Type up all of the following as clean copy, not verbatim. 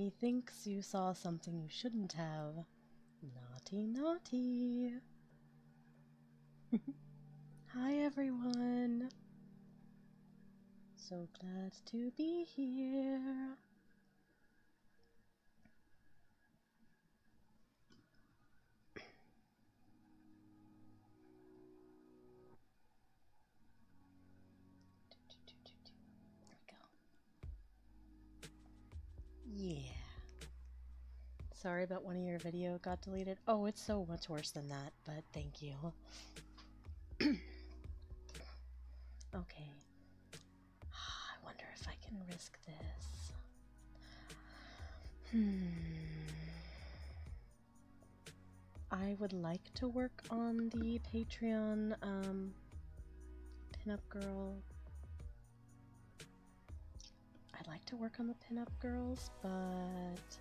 Methinks you saw something you shouldn't have. Naughty, naughty. Hi, everyone. So glad to be here. There we go. Yeah. Sorry about one of your video got deleted. Oh, it's so much worse than that, but thank you. Okay. I wonder if I can risk this. I would like to work on the Patreon pinup girl. I'd like to work on the pinup girls, but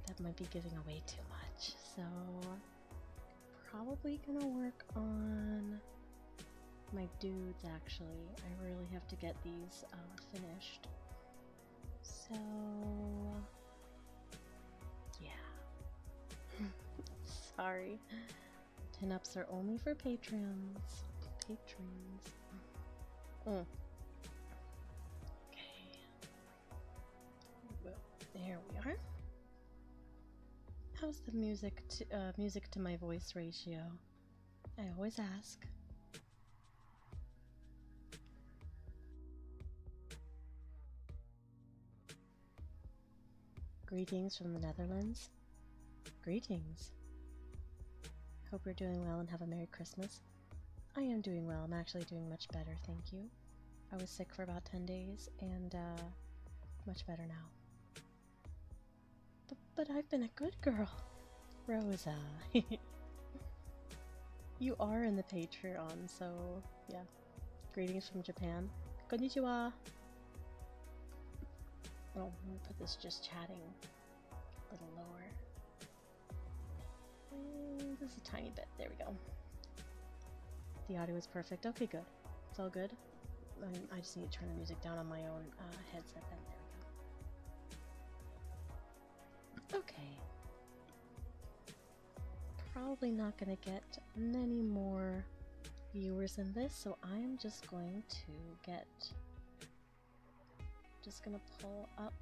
that might be giving away too much. So probably gonna work on my dudes actually. I really have to get these finished. So yeah. Sorry. Pinups are only for patrons. Patrons. Okay. Well, there we are. How's the music to my voice ratio? I always ask. Greetings from the Netherlands. Greetings. Hope you're doing well and have a Merry Christmas. I am doing well. I'm actually doing much better, thank you. I was sick for about 10 days and much better now. But I've been a good girl. Rosa. You are in the Patreon, so yeah. Greetings from Japan. Konnichiwa. Oh, I'm gonna put this just chatting a little lower. Just a tiny bit. There we go. The audio is perfect. Okay, good. It's all good. I just need to turn the music down on my own headset. Then there we go. Okay. Probably not gonna get many more viewers in this, so I'm just going to get. Just gonna pull up.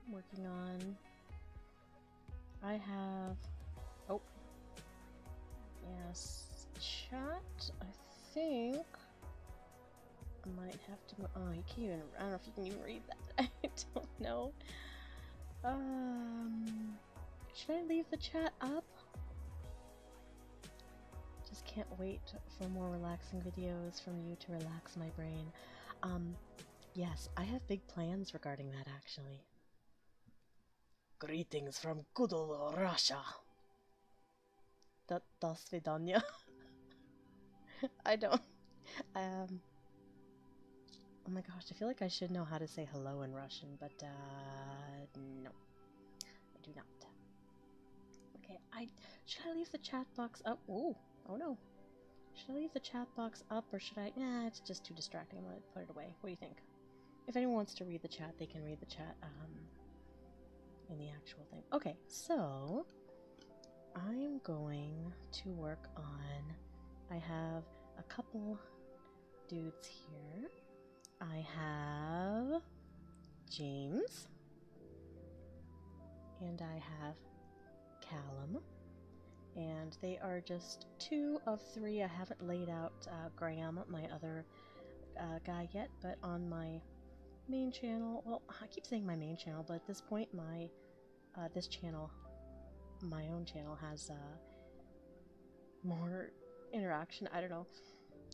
I'm working on. I have. Oh. Yes. Chat. I think. I might have to. Oh, you can't even. I don't know if you can even read that. I don't know. Should I leave the chat up? Just can't wait for more relaxing videos from you to relax my brain. Yes, I have big plans regarding that actually. Greetings from good old Russia. Do svidanya. I don't. Oh my gosh, I feel like I should know how to say hello in Russian, but no, I do not. Okay, should I leave the chat box up? Ooh, oh no. Should I leave the chat box up or should I? Nah, it's just too distracting. I'm gonna put it away. What do you think? If anyone wants to read the chat, they can read the chat in the actual thing. Okay, so I'm going to work on. I have a couple dudes here. I have James, and I have Callum, and they are just 2 of 3. I haven't laid out Graham, my other guy yet, but on my main channel, well, I keep saying my main channel, but at this point my this channel, my own channel, has more interaction. I don't know.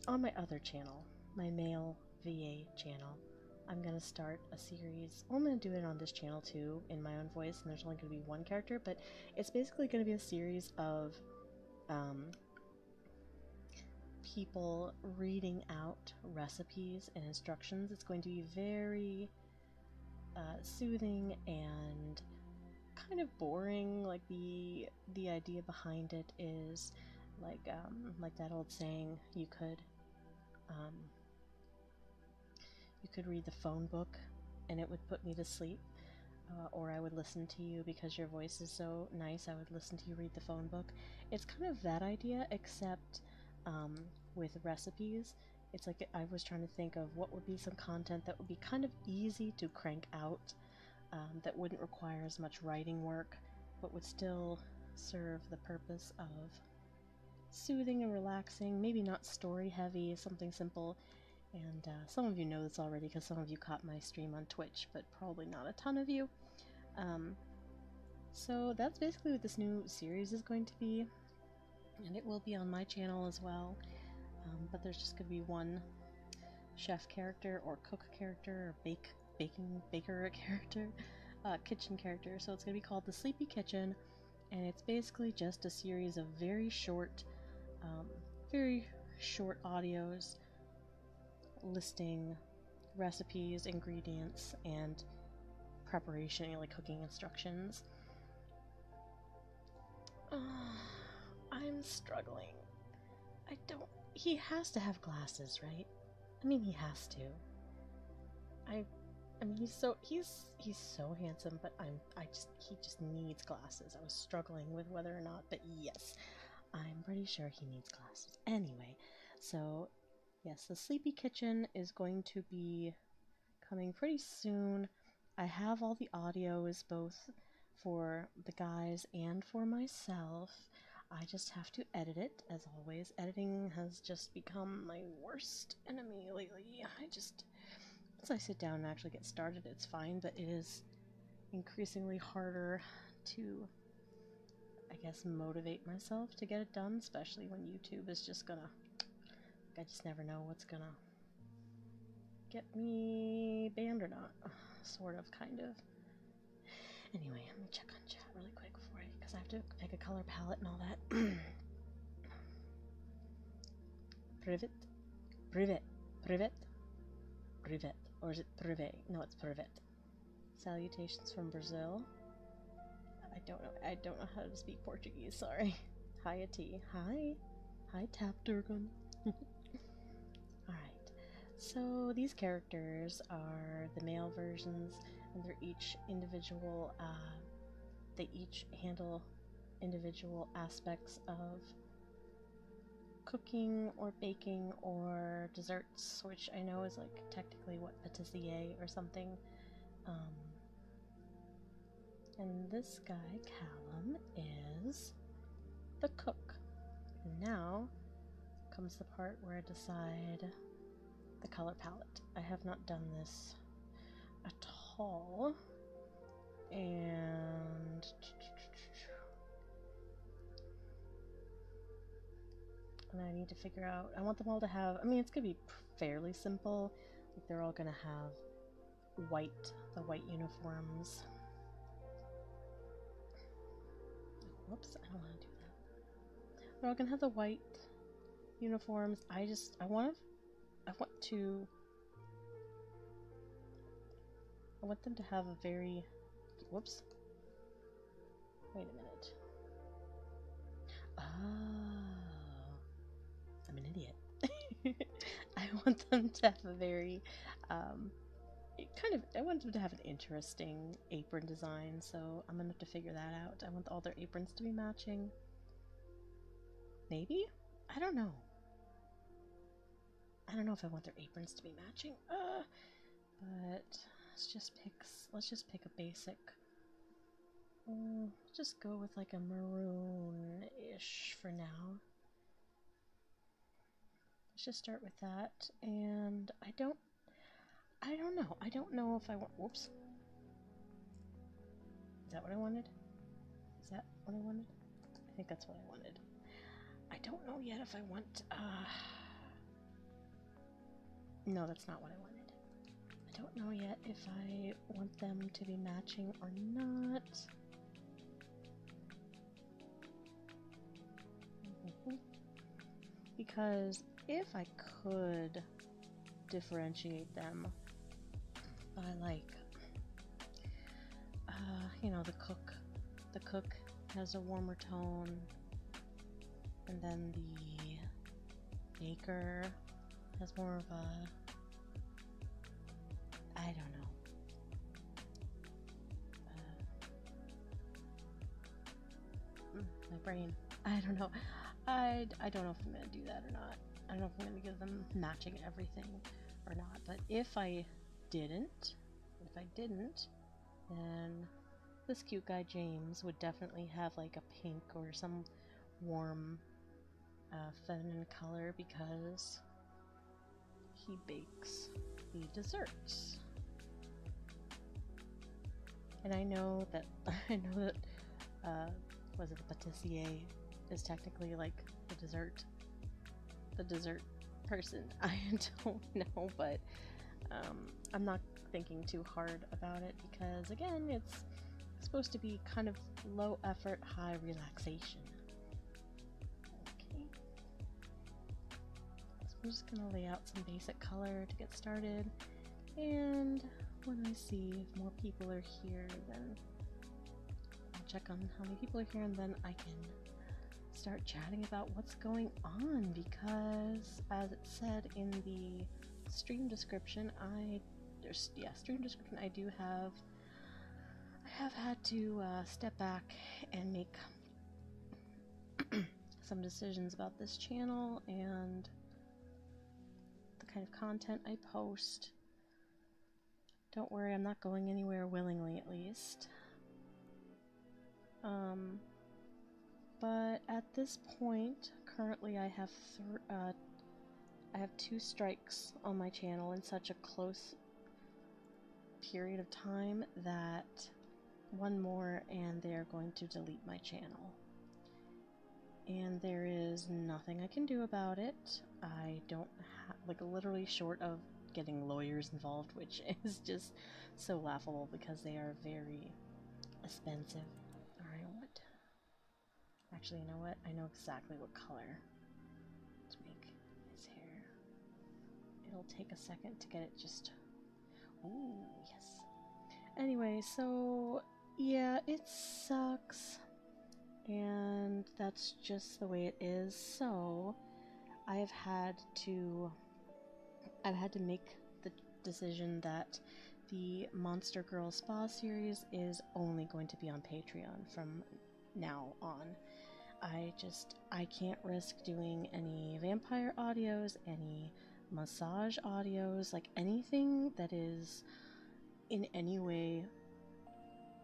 On my other channel, my male VA channel, I'm gonna start a series. Well, I'm gonna do it on this channel too, in my own voice, and there's only gonna be one character, but it's basically gonna be a series of people reading out recipes and instructions. It's going to be very soothing and kind of boring. Like the idea behind it is like that old saying, you could read the phone book and it would put me to sleep. Or I would listen to you because your voice is so nice. I would listen to you read the phone book. It's kind of that idea, except with recipes. It's like I was trying to think of what would be some content that would be kind of easy to crank out, that wouldn't require as much writing work, but would still serve the purpose of soothing and relaxing, maybe not story heavy, something simple. And some of you know this already because some of you caught my stream on Twitch, but probably not a ton of you. So that's basically what this new series is going to be, and it will be on my channel as well. But there's just going to be one chef character, or cook character, or baker character, kitchen character. So it's going to be called The Sleepy Kitchen, and it's basically just a series of very short audios listing recipes, ingredients, and preparation, like cooking instructions. I'm struggling. He has to have glasses, right? I mean, he has to. I mean, he's so handsome, but he just needs glasses. I was struggling with whether or not, but yes, I'm pretty sure he needs glasses. Anyway, so yes, The Sleepy Kitchen is going to be coming pretty soon. I have all the audios, both for the guys and for myself. I just have to edit it, as always. Editing has just become my worst enemy lately. Once I sit down and actually get started, it's fine, but it is increasingly harder to, I guess, motivate myself to get it done, especially when YouTube is just gonna, I just never know what's gonna get me banned or not. Sort of, kind of. Anyway, let me check on chat really quick because I have to pick a color palette and all that. Privet? Privet. Privet? Privet. Or is it privet? No, it's privet. Salutations from Brazil. I don't know how to speak Portuguese, sorry. Hi, Ati. Hi. Hi, Tap Durgan. Alright. So these characters are the male versions, and they're each individual, they each handle individual aspects of cooking or baking or desserts, which I know is like technically what, pâtissier or something. And this guy, Callum, is the cook. And now comes the part where I decide the color palette. I have not done this at all, and I need to figure out, I want them all to have, I mean, it's gonna be fairly simple, like they're all gonna have the white uniforms. Whoops, I don't want to do that. They're all gonna have the white uniforms. I want them to have a very, whoops, wait a minute. Oh, I'm an idiot. I want them to have a very, I want them to have an interesting apron design, so I'm gonna have to figure that out. I want all their aprons to be matching. Maybe? I don't know. I don't know if I want their aprons to be matching. But let's just pick a basic. Just go with like a maroon-ish for now. Let's just start with that, and I don't know. I don't know if I want, whoops. Is that what I wanted? Is that what I wanted? I think that's what I wanted. I don't know yet if I want, no, that's not what I wanted. I don't know yet if I want them to be matching or not. Because if I could differentiate them by like, you know, the cook has a warmer tone, and then the baker has more of a, I don't know. brain. I don't know. I don't know if I'm going to do that or not. I don't know if I'm going to give them matching everything or not. But if I didn't, then this cute guy James would definitely have like a pink or some warm feminine color because he bakes the desserts. And I know that was it the patissier is technically like the dessert person. I don't know, but I'm not thinking too hard about it because again, it's supposed to be kind of low effort, high relaxation. Okay, so I'm just gonna lay out some basic color to get started, and when I see if more people are here, then I'll check on how many people are here, and then I can start chatting about what's going on, because as it said in the stream description, I do have had to step back and make some decisions about this channel and the kind of content I post. Don't worry, I'm not going anywhere willingly, at least. But at this point, currently I have 2 strikes on my channel in such a close period of time that one more and they're going to delete my channel. And there is nothing I can do about it. I don't have, like, literally short of getting lawyers involved, which is just so laughable because they are very expensive. Alright, what? Actually, you know what? I know exactly what color to make his hair. It'll take a second to get it just... Ooh, yes. Anyway, so yeah, it sucks. And that's just the way it is. So I've had to make the decision that the Monster Girl Spa series is only going to be on Patreon from now on. I can't risk doing any vampire audios, any massage audios, like anything that is in any way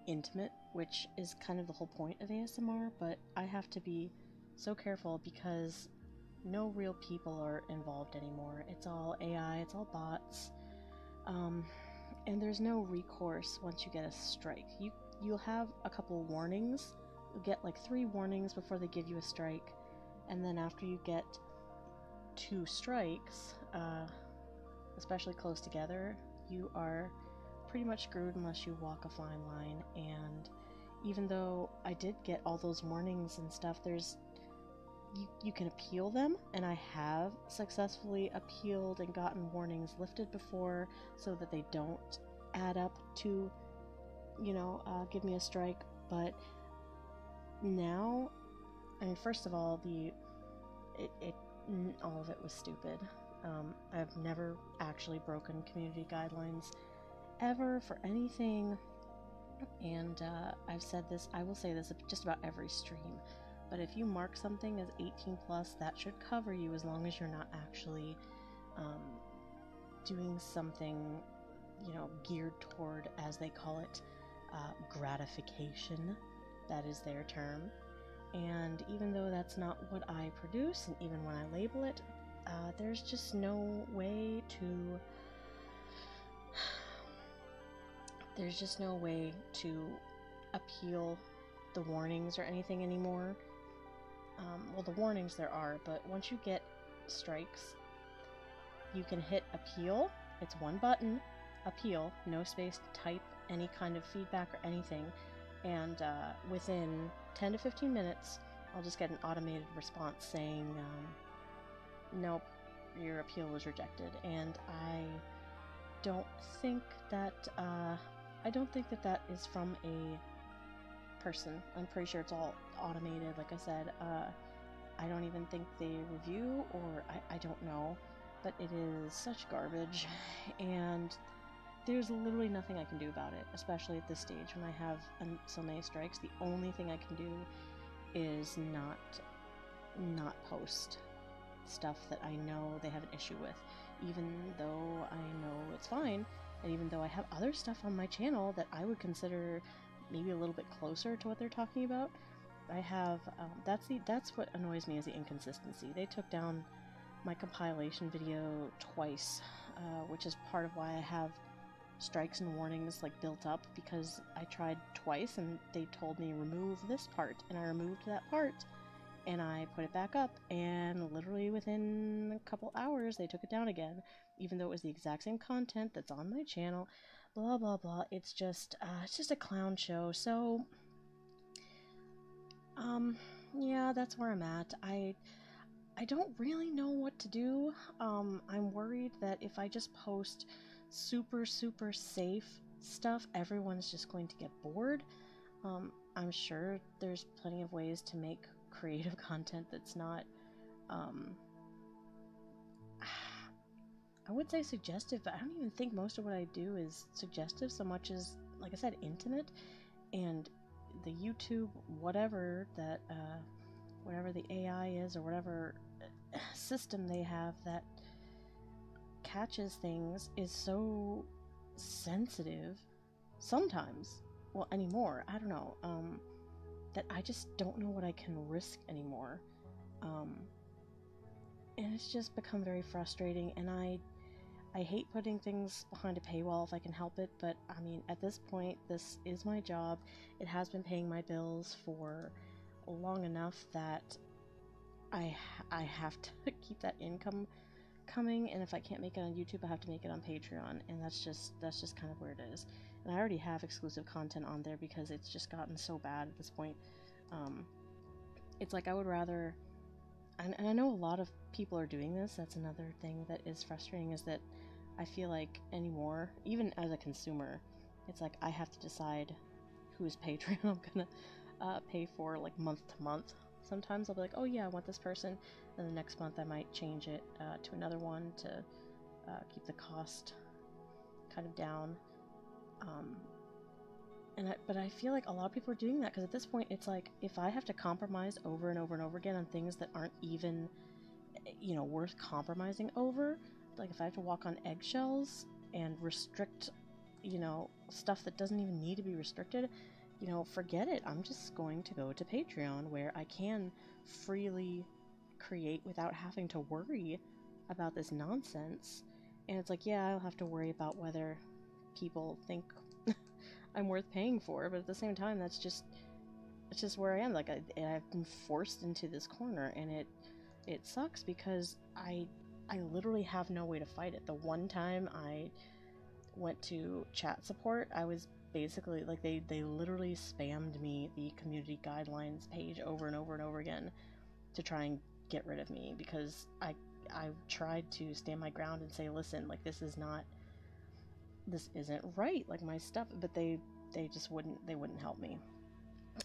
intimate, which is kind of the whole point of ASMR, but I have to be so careful because no real people are involved anymore. It's all AI, it's all bots, and there's no recourse once you get a strike. You'll have a couple warnings. You'll get like 3 warnings before they give you a strike, and then after you get 2 strikes, especially close together, you are pretty much screwed unless you walk a fine line. And even though I did get all those warnings and stuff, you can appeal them, and I have successfully appealed and gotten warnings lifted before so that they don't add up to, give me a strike. But now, I mean, first of all, all of it was stupid. I've never actually broken community guidelines ever for anything, and I've said this, I will say this just about every stream, but if you mark something as 18 plus, that should cover you as long as you're not actually doing something, geared toward, as they call it, gratification. That is their term. And even though that's not what I produce, and even when I label it, there's just no way to appeal the warnings or anything anymore. Well, the warnings there are, but once you get strikes, you can hit appeal. It's one button, appeal, no space to type any kind of feedback or anything, and within 10 to 15 minutes, I'll just get an automated response saying, nope, your appeal was rejected. And I don't think that that is from a person. I'm pretty sure it's all automated. Like I said, I don't even think they review, or I don't know, but it is such garbage, and there's literally nothing I can do about it, especially at this stage when I have so many strikes. The only thing I can do is not post stuff that I know they have an issue with, even though I know it's fine, and even though I have other stuff on my channel that I would consider maybe a little bit closer to what they're talking about. I have that's what annoys me, is the inconsistency. They took down my compilation video twice, which is part of why I have strikes and warnings like built up, because I tried twice and they told me remove this part, and I removed that part and I put it back up, and literally within a couple hours they took it down again, even though it was the exact same content that's on my channel. Blah blah blah. It's just a clown show. So yeah, that's where I'm at. I don't really know what to do. I'm worried that if I just post super safe stuff, everyone's just going to get bored. I'm sure there's plenty of ways to make creative content that's not, I would say suggestive, but I don't even think most of what I do is suggestive so much as, like I said, intimate. And the YouTube, whatever that, whatever the AI is, or whatever system they have that catches things, is so sensitive sometimes, well, anymore, I don't know, that I just don't know what I can risk anymore. And it's just become very frustrating, and I hate putting things behind a paywall if I can help it, but I mean, at this point, this is my job. It has been paying my bills for long enough that I have to keep that income coming, and if I can't make it on YouTube, I have to make it on Patreon, and that's just kind of where it is. And I already have exclusive content on there because it's just gotten so bad at this point. It's like I would rather, and I know a lot of people are doing this. That's another thing that is frustrating, is that I feel like anymore, even as a consumer, it's like I have to decide whose Patreon I'm gonna pay for, like month to month. Sometimes I'll be like, oh yeah, I want this person, and the next month I might change it to another one to keep the cost kind of down. But I feel like a lot of people are doing that, because at this point it's like, if I have to compromise over and over and over again on things that aren't even, you know, worth compromising over, like if I have to walk on eggshells and restrict, you know, stuff that doesn't even need to be restricted, you know, forget it. I'm just going to go to Patreon, where I can freely create without having to worry about this nonsense. And it's like, yeah, I'll have to worry about whether people think I'm worth paying for, but at the same time, it's just where I am. Like, I've been forced into this corner, and it sucks, because I literally have no way to fight it. The one time I went to chat support, I was basically like, they literally spammed me the community guidelines page over and over and over again to try and get rid of me, because I tried to stand my ground and say, listen, like, this isn't right, like, my stuff, but they just wouldn't help me,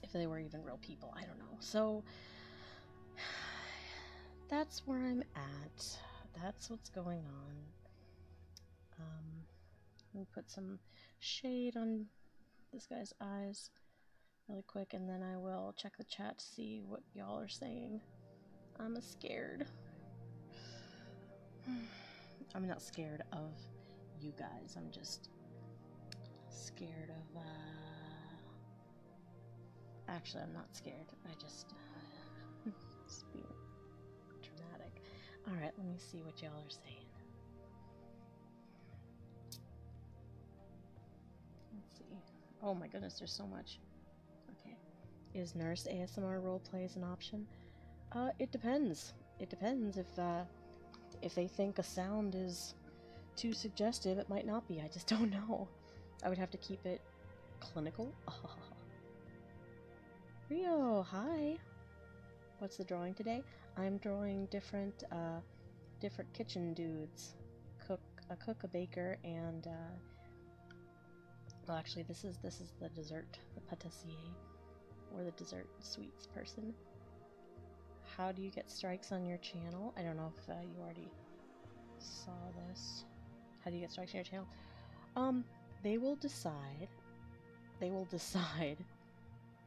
if they were even real people. I don't know. So that's where I'm at. That's what's going on. Let me put some shade on this guy's eyes really quick, and then I will check the chat to see what y'all are saying. I'm scared. I'm not scared of you guys, I'm just scared of, actually, I'm not scared. I just being dramatic. Alright, let me see what y'all are saying. Let's see. Oh my goodness, there's so much. Okay. Is nurse ASMR roleplays an option? It depends. It depends. If they think a sound is too suggestive, it might not be. I just don't know. I would have to keep it clinical. Oh. Rio, hi! What's the drawing today? I'm drawing different kitchen dudes. A cook, a baker, and, well, actually, this is the dessert, the pâtissier, or the dessert sweets person. How do you get strikes on your channel? I don't know if you already saw this. How do you get strikes on your channel? They will decide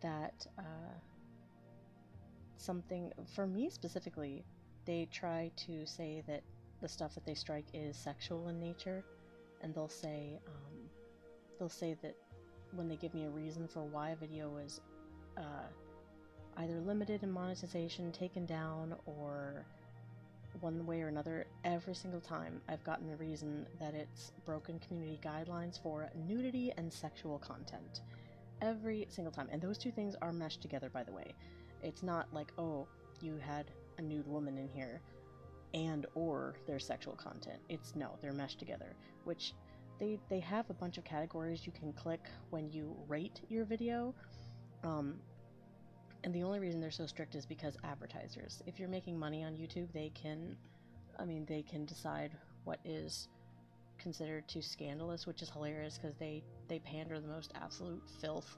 that something, for me specifically, they try to say that the stuff that they strike is sexual in nature, and they'll say that when they give me a reason for why a video is either limited in monetization, taken down, or one way or another, every single time I've gotten the reason that it's broken community guidelines for nudity and sexual content. Every single time. And those two things are meshed together, by the way. It's not like, oh, you had a nude woman in here and or there's sexual content. It's no, they're meshed together, which they have a bunch of categories you can click when you rate your video. And the only reason they're so strict is because advertisers, if you're making money on YouTube, they can decide what is considered too scandalous, which is hilarious because they pander the most absolute filth.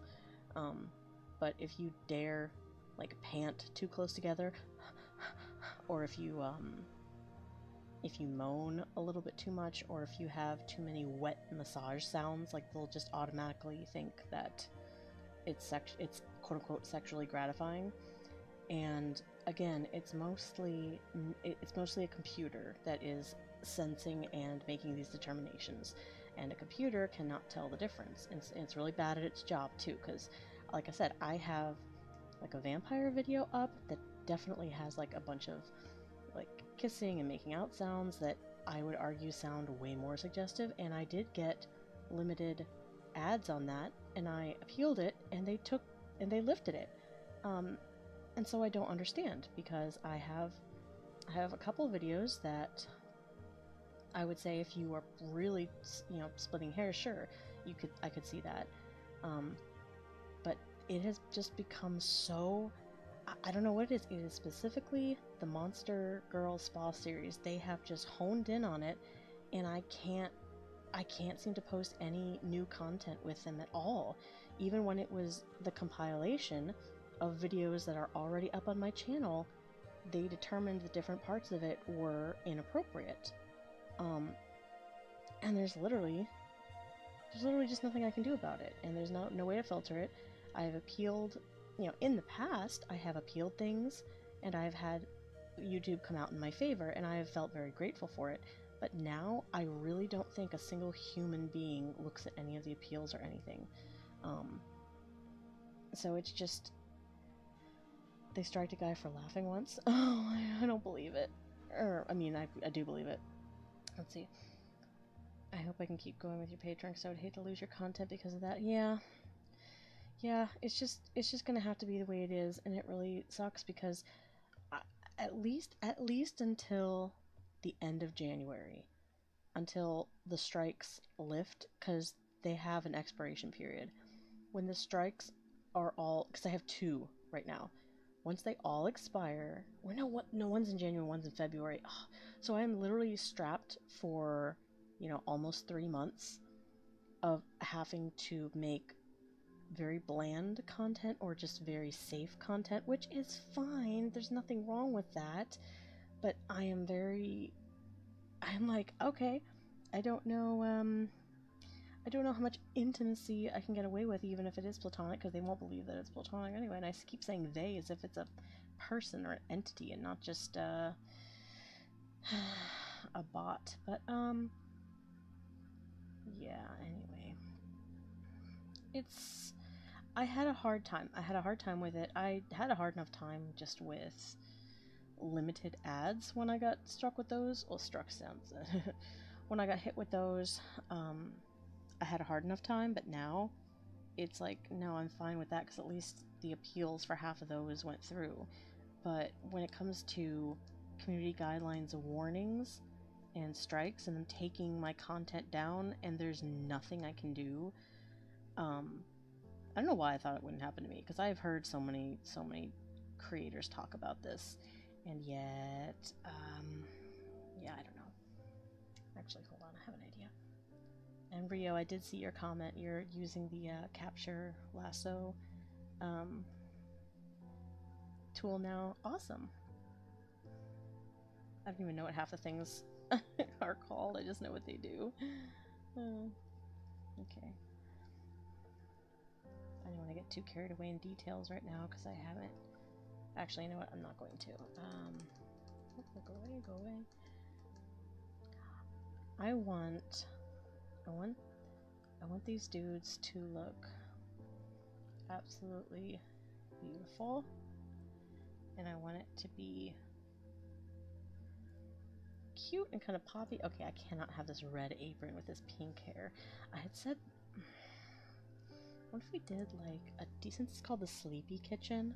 But if you dare like pant too close together, or if you moan a little bit too much, or if you have too many wet massage sounds, like they'll just automatically think that it's quote-unquote sexually gratifying. And again, it's mostly a computer that is sensing and making these determinations, and a computer cannot tell the difference, and it's really bad at its job too, because like I said, I have like a vampire video up that definitely has like a bunch of like kissing and making out sounds that I would argue sound way more suggestive, and I did get limited ads on that, and I appealed it, and they lifted it. And so I don't understand, because I have a couple videos that I would say if you are really, splitting hairs, sure, I could see that. But it has just become so, I don't know what it is. It is specifically the Monster Girl Spa series. They have just honed in on it, and I can't seem to post any new content with them at all. Even when it was the compilation of videos that are already up on my channel, they determined the different parts of it were inappropriate. And there's literally just nothing I can do about it, and there's no way to filter it. I've appealed, in the past, I have appealed things, and I've had YouTube come out in my favor, and I have felt very grateful for it. But now, I really don't think a single human being looks at any of the appeals or anything. So it's just, they striked a guy for laughing once. Oh, I don't believe it. I do believe it. Let's see. I hope I can keep going with your Patreon, because I would hate to lose your content because of that. Yeah, it's just gonna have to be the way it is, and it really sucks because at least until the end of January, until the strikes lift, because they have an expiration period. When the strikes are all, because I have 2 right now. Once they all expire, no, one's in January, one's in February. Ugh. So I'm literally strapped for, almost 3 months of having to make very bland content or just very safe content, which is fine. There's nothing wrong with that. But I'm like, okay, I don't know how much intimacy I can get away with, even if it is platonic, because they won't believe that it's platonic anyway, and I keep saying they as if it's a person or an entity and not just a bot. But yeah, anyway, I had a hard time with it. I had a hard enough time just with limited ads when I got struck with those. Well, struck sounds when I got hit with those. I had a hard enough time, but now it's like, no, I'm fine with that, because at least the appeals for half of those went through. But when it comes to community guidelines warnings and strikes and them taking my content down and there's nothing I can do, I don't know why I thought it wouldn't happen to me, because I've heard so many creators talk about this, and yet, yeah, I don't know. Actually, hold on, I have an idea. And Rio, I did see your comment. You're using the capture lasso tool now. Awesome. I don't even know what half the things are called. I just know what they do. Okay. I don't want to get too carried away in details right now, because I haven't Actually, you know what? I'm not going to. Go away, go away. I want these dudes to look absolutely beautiful, and I want it to be cute and kind of poppy. Okay, I cannot have this red apron with this pink hair. I had said, what if we did like a decent, it's called the Sleepy Kitchen.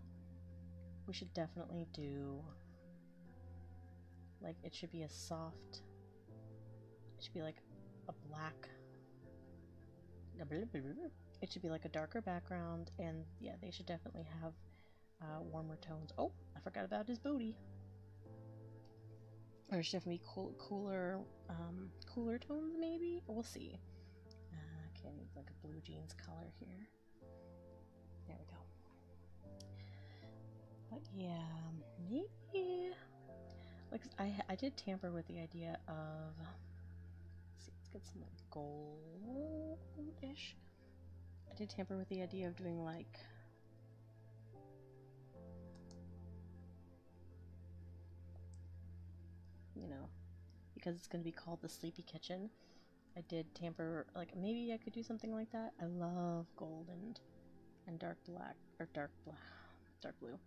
We should definitely do, like, it should be a soft, it should be like a black, it should be like a darker background, and yeah, they should definitely have warmer tones. Oh, I forgot about his booty. Or should definitely be cooler tones, maybe? We'll see. Okay, need like a blue jeans color here. There we go. But yeah, maybe, like, I did tamper with the idea of, let's see, let's get some like gold-ish. I did tamper with the idea of doing like, you know, because it's going to be called the Sleepy Kitchen, I did tamper, like, maybe I could do something like that. I love gold and dark black, or dark blue.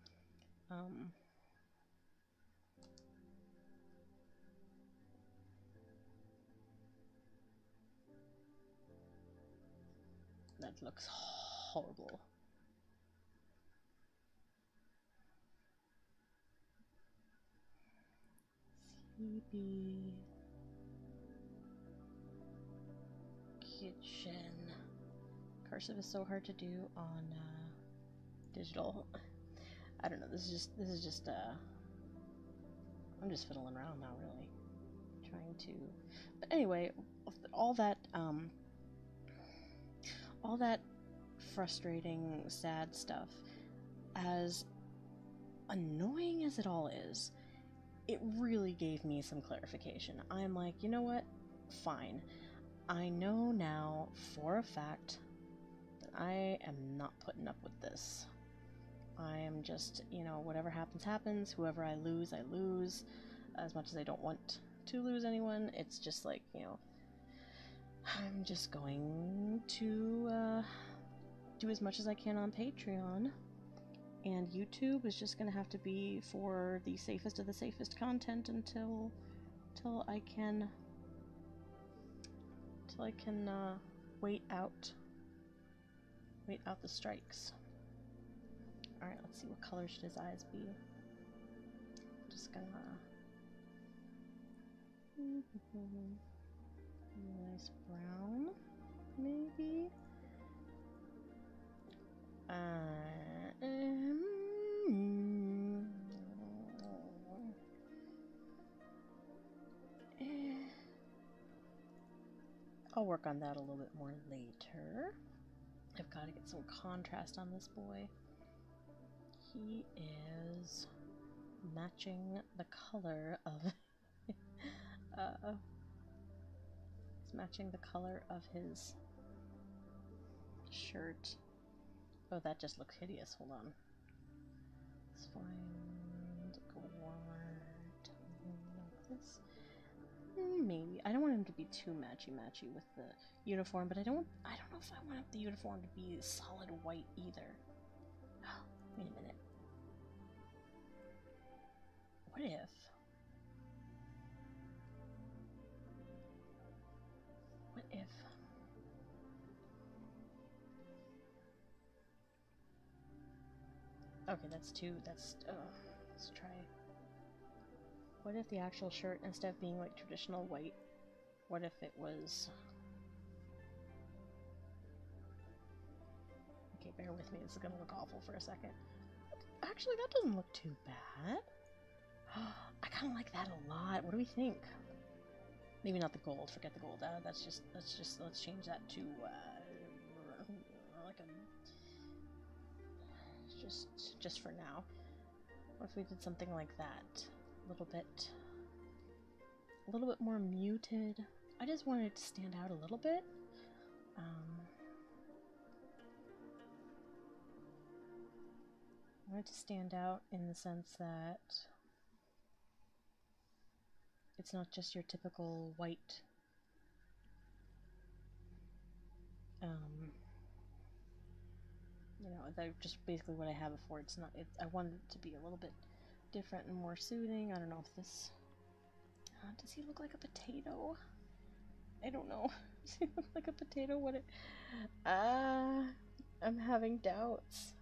That looks horrible. Sleepy Kitchen. Cursive is so hard to do on digital. I don't know. This is just I'm just fiddling around now, really, trying to. But anyway, all that frustrating, sad stuff, as annoying as it all is, it really gave me some clarification. I'm like, you know what? Fine. I know now for a fact that I am not putting up with this. I am just, you know, whatever happens, happens. Whoever I lose, I lose. As much as I don't want to lose anyone, it's just like, you know, I'm just going to do as much as I can on Patreon. And YouTube is just going to have to be for the safest of the safest content until I can wait out the strikes. All right, let's see, what color should his eyes be? Just gonna nice brown, maybe. I'll work on that a little bit more later. I've got to get some contrast on this boy. He is matching the color of it's matching the color of his shirt. Oh, that just looks hideous. Hold on. Let's find a warmer tone like this. Maybe. I don't want him to be too matchy-matchy with the uniform, but I don't know if I want the uniform to be solid white either. Oh, wait a minute. What if? Okay, let's try. What if the actual shirt, instead of being like traditional white, what if it was... Okay, bear with me, this is gonna look awful for a second. Actually, that doesn't look too bad. I kind of like that a lot. What do we think? Maybe not the gold. Forget the gold. Let's change that to like a just for now. What if we did something like that? A little bit more muted. I just wanted it to stand out a little bit. want it to stand out in the sense that it's not just your typical white you know, that's just basically what I have before. It's not, I wanted it to be a little bit different and more soothing. I don't know if this, does he look like a potato? I don't know. Does he look like a potato? What it, I'm having doubts.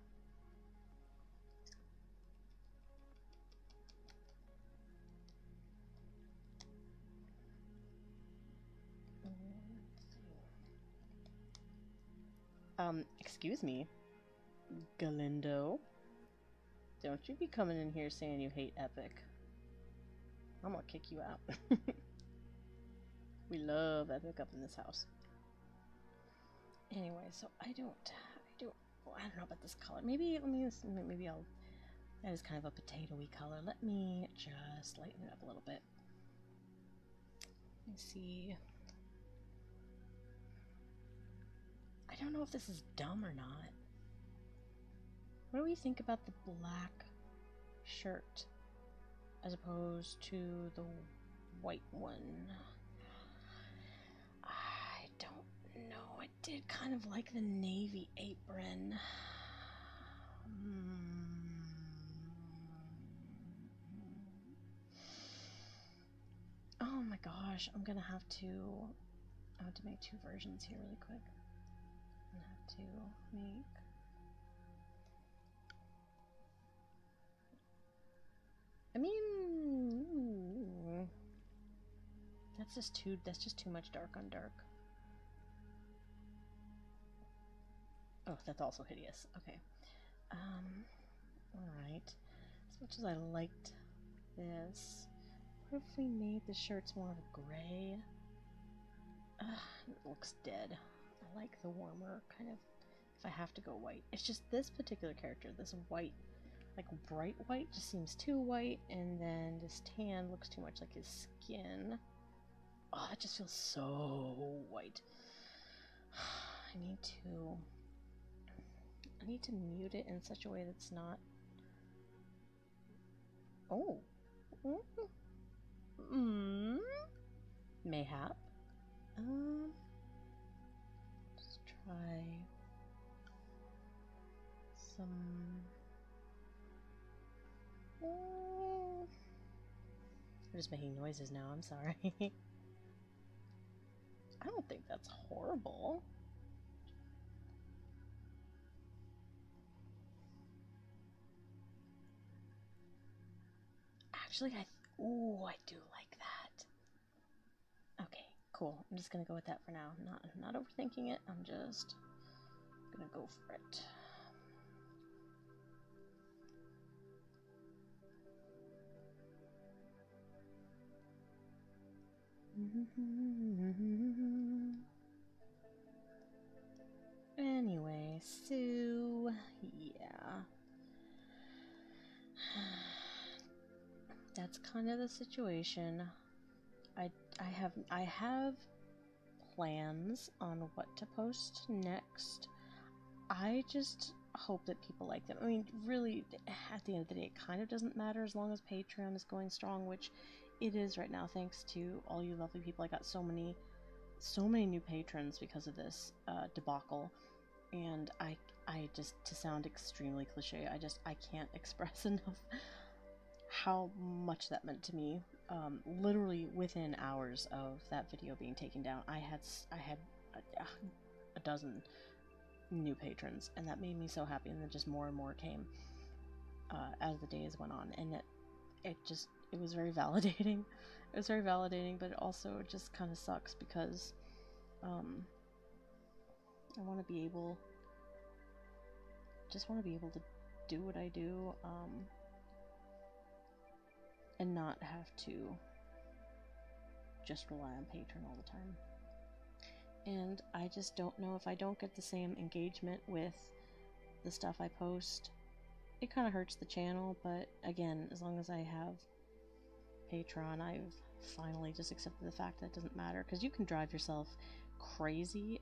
Excuse me, Galindo. Don't you be coming in here saying you hate Epic. I'm gonna kick you out. We love Epic up in this house. Anyway, so I don't know about this color. Maybe I'll, that is kind of a potatoey color. Let me just lighten it up a little bit. Let me see. I don't know if this is dumb or not. What do we think about the black shirt as opposed to the white one? I don't know. I did kind of like the navy apron. Oh my gosh, I'm gonna have to make two versions here really quick. I'm gonna have to make that's just too much dark on dark. Oh, that's also hideous. Okay. Alright. As much as I liked this, what if we made the shirts more of a gray? It looks dead. I like the warmer kind of, if I have to go white. It's just this particular character, this white, like bright white, just seems too white, and then this tan looks too much like his skin. Oh, it just feels so white. I need to mute it in such a way that's not... Oh. Mayhap. Let's try some... I'm just making noises now, I'm sorry. I don't think that's horrible. Actually, I do like that. Okay, cool. I'm just gonna go with that for now. I'm not overthinking it. I'm just gonna go for it. Anyway, so yeah. That's kind of the situation. I have plans on what to post next. I just hope that people like them. I mean, really, at the end of the day, it kind of doesn't matter as long as Patreon is going strong, which it is right now, thanks to all you lovely people. I got so many new patrons because of this debacle, and I just, to sound extremely cliche, I can't express enough how much that meant to me. Literally within hours of that video being taken down, I had a dozen new patrons, and that made me so happy. And then just more and more came as the days went on, and it was very validating. It was very validating, but it also just kind of sucks because I want to be able to do what I do, and not have to just rely on Patreon all the time. And I just don't know, if I don't get the same engagement with the stuff I post, it kind of hurts the channel. But again, as long as I have Patreon, I've finally just accepted the fact that it doesn't matter, because you can drive yourself crazy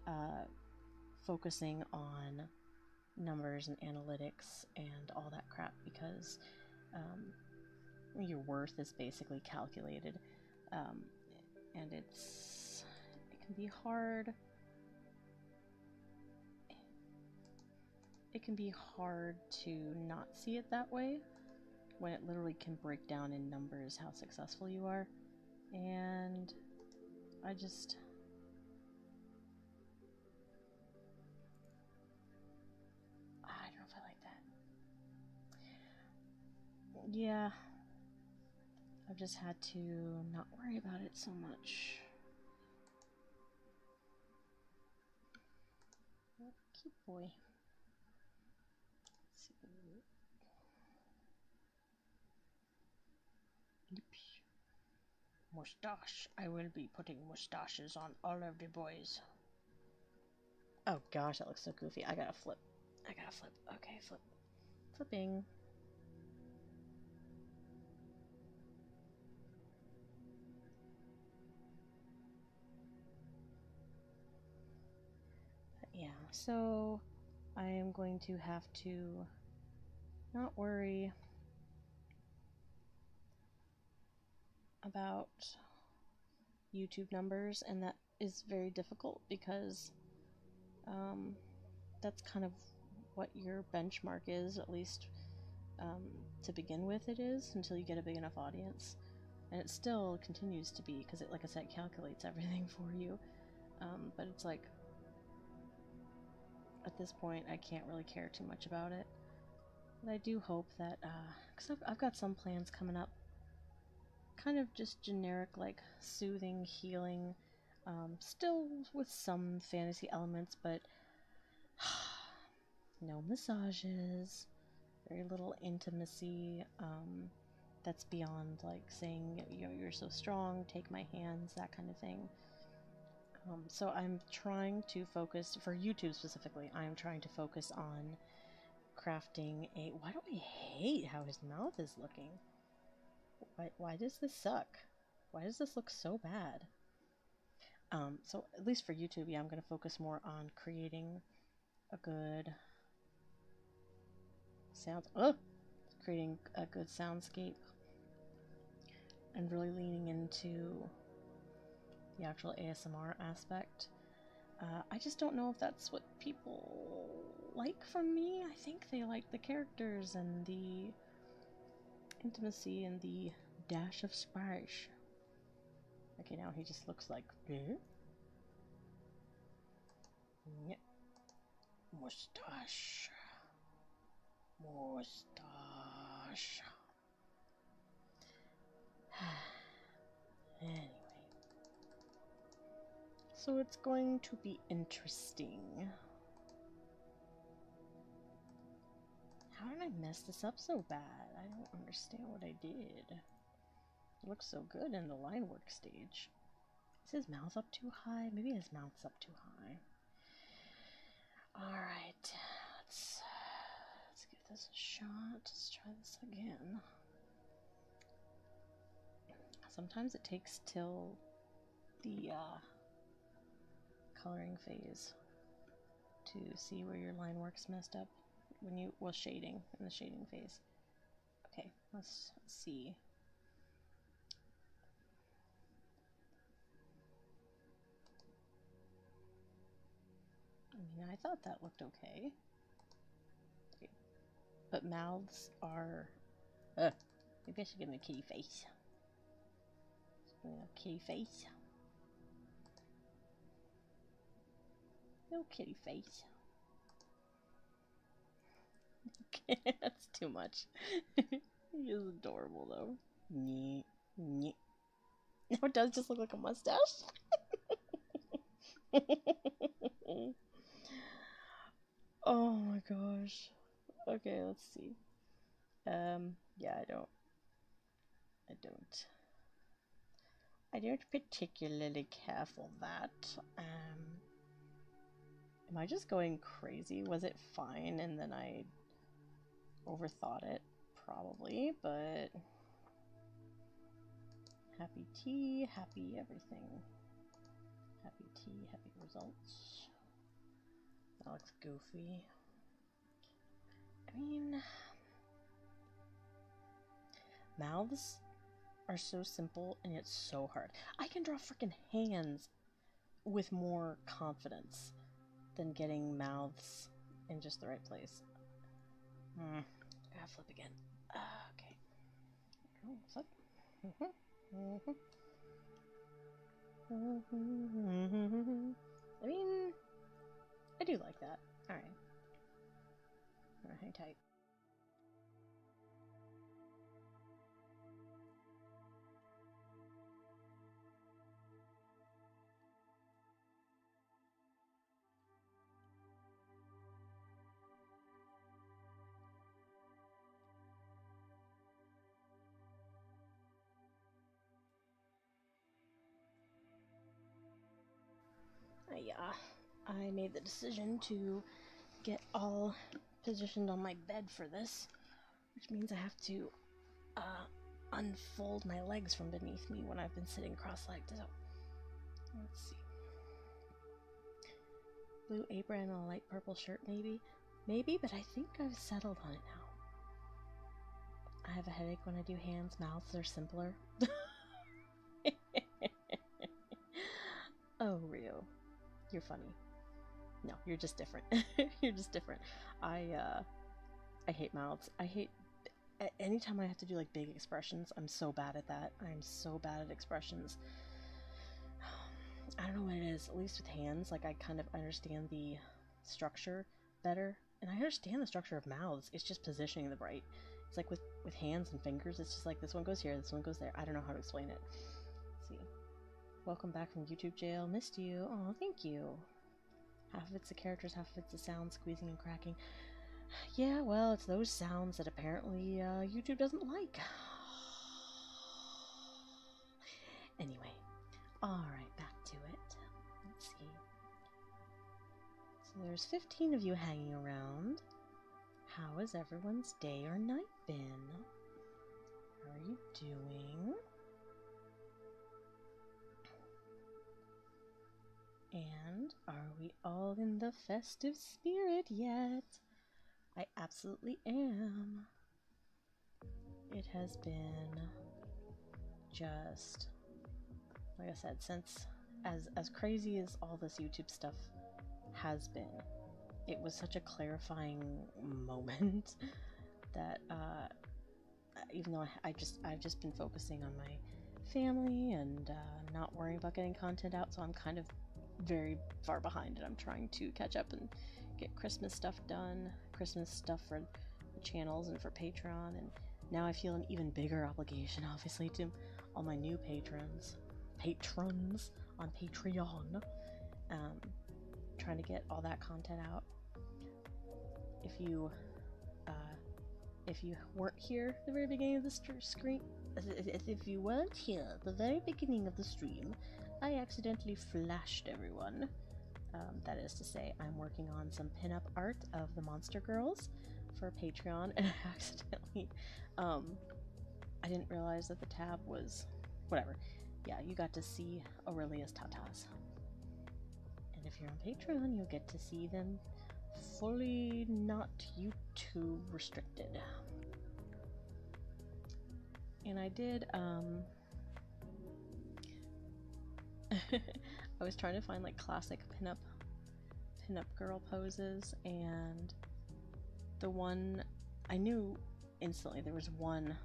focusing on numbers and analytics and all that crap, because your worth is basically calculated, and it can be hard. It can be hard to not see it that way when it literally can break down in numbers how successful you are. And I don't know if I like that. Yeah, I've just had to not worry about it so much. Cute boy. Let's see. Mustache. I will be putting mustaches on all of the boys. Oh gosh, that looks so goofy. I gotta flip. Okay, flip. Flipping. Yeah, so I am going to have to not worry about YouTube numbers, and that is very difficult because that's kind of what your benchmark is, at least to begin with it is, until you get a big enough audience. And it still continues to be, because it, like I said, calculates everything for you. But it's like, at this point, I can't really care too much about it. But I do hope that, because I've got some plans coming up, kind of just generic, like, soothing, healing, still with some fantasy elements, but no massages, very little intimacy, that's beyond, like, saying, you know, you're so strong, take my hands, that kind of thing. So I'm trying to focus, for YouTube specifically, I'm trying to focus on crafting a... Why do I hate how his mouth is looking? Why does this suck? Why does this look so bad? So at least for YouTube, yeah, I'm going to focus more on creating a good creating a good soundscape and really leaning into the actual ASMR aspect. I just don't know if that's what people like from me. I think they like the characters and the intimacy and the dash of spice. Okay, now he just looks like... Yep. Mustache. Mustache. Anyway. So it's going to be interesting. How did I mess this up so bad? I don't understand what I did. It looks so good in the line work stage. Is his mouth up too high? Maybe his mouth's up too high. Alright, let's give this a shot. Let's try this again. Sometimes it takes till the coloring phase to see where your line work's messed up. When you, well, shading, in the shading phase. Okay, let's see. I mean, I thought that looked okay. But mouths are... maybe I should give him a kitty face. A kitty face. No kitty face. Okay, that's too much. He is adorable, though. Nyeh, nyeh. No, it does just look like a mustache. Oh my gosh. Okay, let's see. Yeah, I don't particularly care for that. Am I just going crazy? Was it fine and then I overthought it? Probably, but happy tea, happy everything. Happy tea, happy results. That looks goofy. Mouths are so simple and yet so hard. I can draw freaking hands with more confidence than getting mouths in just the right place. I gotta flip again. Okay. Oh, flip. I mean, I do like that. Alright. I'm gonna hang tight. Yeah, I made the decision to get all positioned on my bed for this, which means I have to unfold my legs from beneath me when I've been sitting cross-legged. So, let's see. Blue apron and a light purple shirt, maybe? Maybe, but I think I've settled on it now. I have a headache when I do hands. Mouths are simpler. Oh, Rio. You're funny. No, you're just different. You're just different. I hate mouths. I hate anytime I have to do like big expressions. I'm so bad at that. I'm so bad at expressions. I don't know what it is. At least with hands, like I kind of understand the structure better, and I understand the structure of mouths. It's just positioning them right. It's like with hands and fingers. It's just like this one goes here, this one goes there. I don't know how to explain it. Let's see. Welcome back from YouTube jail. Missed you. Oh, thank you. Half of it's the characters, half of it's the sounds, squeezing and cracking. Yeah, well, it's those sounds that apparently YouTube doesn't like. Anyway, alright, back to it. Let's see. So there's 15 of you hanging around. How has everyone's day or night been? How are you doing? And are we all in the festive spirit yet? I absolutely am. It has been just, like I said, since as crazy as all this YouTube stuff has been, it was such a clarifying moment that even though I've just been focusing on my family and not worrying about getting content out, so I'm kind of very far behind, and I'm trying to catch up and get Christmas stuff done, Christmas stuff for the channels and for Patreon, and now I feel an even bigger obligation, obviously, to all my new patrons on Patreon, trying to get all that content out. If you weren't here at the very beginning of the screen, if you weren't here at the very beginning of the stream, I accidentally flashed everyone. That is to say, I'm working on some pinup art of the Monster Girls for Patreon, and I accidentally, I didn't realize that the tab was, whatever. Yeah, you got to see Aurelia's tatas. And if you're on Patreon, you'll get to see them fully not YouTube restricted. And I did, I was trying to find like classic pinup girl poses, and the one I knew instantly, there was one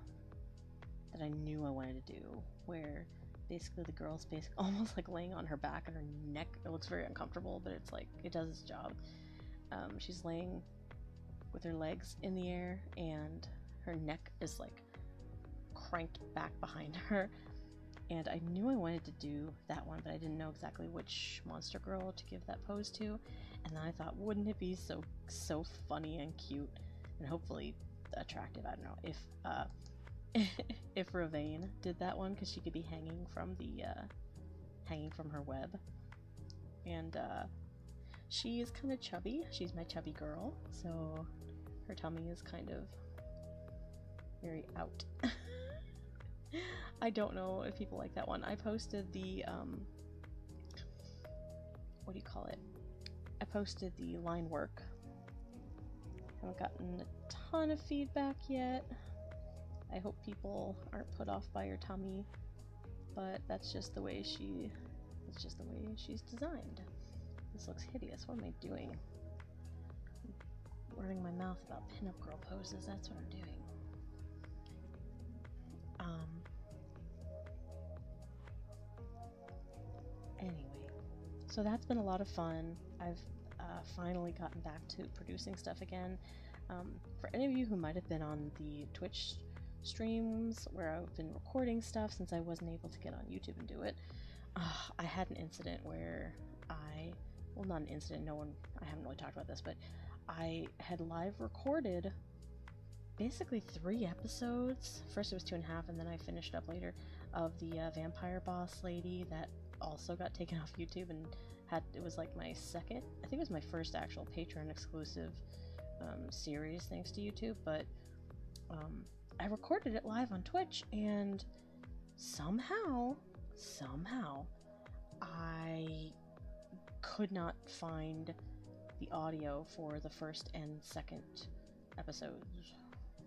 that I knew I wanted to do where basically the girl's almost like laying on her back and her neck. It looks very uncomfortable, but it's like it does its job. She's laying with her legs in the air and her neck is like cranked back behind her. And I knew I wanted to do that one, but I didn't know exactly which monster girl to give that pose to. And then I thought, wouldn't it be so funny and cute and hopefully attractive? I don't know if Ravane did that one, because she could be hanging from her web, and she is kind of chubby. She's my chubby girl, so her tummy is kind of very out. I don't know if people like that one. I posted the what do you call it? I posted the line work. Haven't gotten a ton of feedback yet. I hope people aren't put off by her tummy, but that's just the way it's just the way she's designed. This looks hideous. What am I doing? I'm running my mouth about pinup girl poses. That's what I'm doing. Anyway, so that's been a lot of fun. I've finally gotten back to producing stuff again. For any of you who might have been on the Twitch streams where I've been recording stuff since I wasn't able to get on YouTube and do it, I had an incident where well, not an incident, I haven't really talked about this, but I had live recorded basically 3 episodes. First it was 2.5, and then I finished up later, of the vampire boss lady that also got taken off YouTube, and it was like my second, I think it was my first actual Patreon exclusive series thanks to YouTube, but I recorded it live on Twitch, and somehow I could not find the audio for the first and second episodes,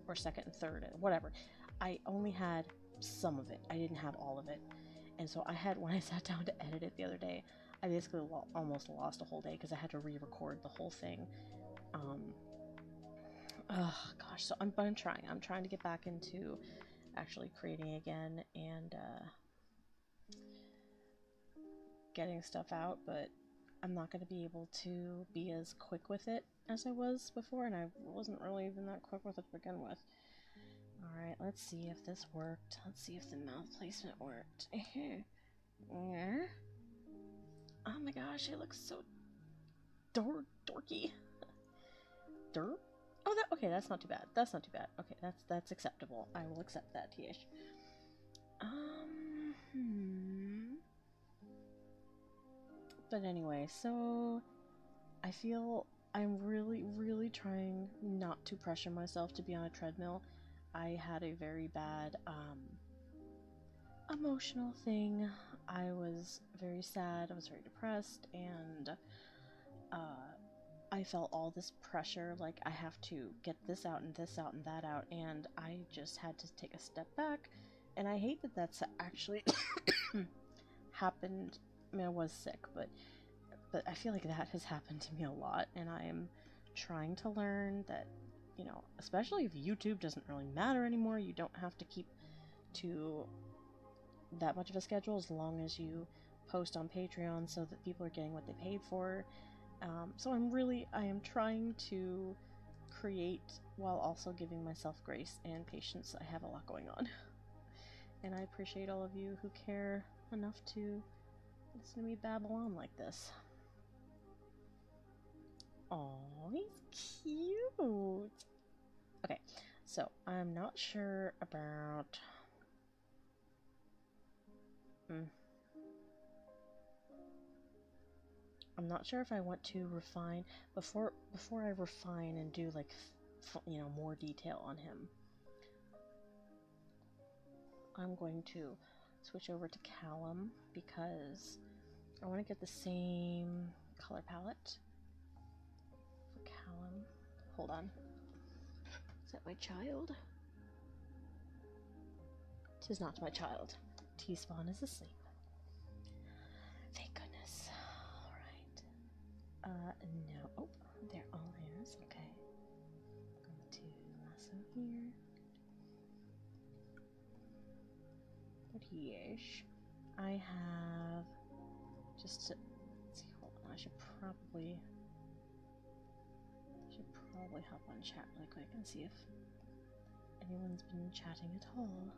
or second and third, whatever. I only had some of it. I didn't have all of it. And so when I sat down to edit it the other day, I basically almost lost a whole day because I had to re-record the whole thing. Gosh, so I'm trying to get back into actually creating again and getting stuff out, but I'm not going to be able to be as quick with it as I was before, and I wasn't really even that quick with it to begin with. Alright, let's see if this worked. Let's see if the mouth placement worked. Oh my gosh, it looks so dorky. Derp? Oh, okay, that's not too bad. That's not too bad. Okay, that's acceptable. I will accept that, Tish. But anyway, so I feel I'm really trying not to pressure myself to be on a treadmill. I had a very bad emotional thing. I was very sad, I was very depressed, and I felt all this pressure, like I have to get this out and this out and that out, and I just had to take a step back. And I hate that that's actually happened. I mean, I was sick, but I feel like that has happened to me a lot, and I am trying to learn that, you know, especially if YouTube doesn't really matter anymore, you don't have to keep to that much of a schedule as long as you post on Patreon so that people are getting what they paid for. So I am trying to create while also giving myself grace and patience. I have a lot going on. And I appreciate all of you who care enough to listen to me babble on like this. Aw, he's cute! Okay, so I'm not sure about... I'm not sure if I want to refine... Before I refine and do, like, you know, more detail on him, I'm going to switch over to Callum because I want to get the same color palette for Callum. Hold on. Is that my child? Tis not my child. T-Spawn is asleep. Thank goodness. Alright. No. Oh, they're all hairs. Okay. Going to lasso here. Pretty-ish. I have just to let's see, hold on, I should probably hop on chat really quick and see if anyone's been chatting at all.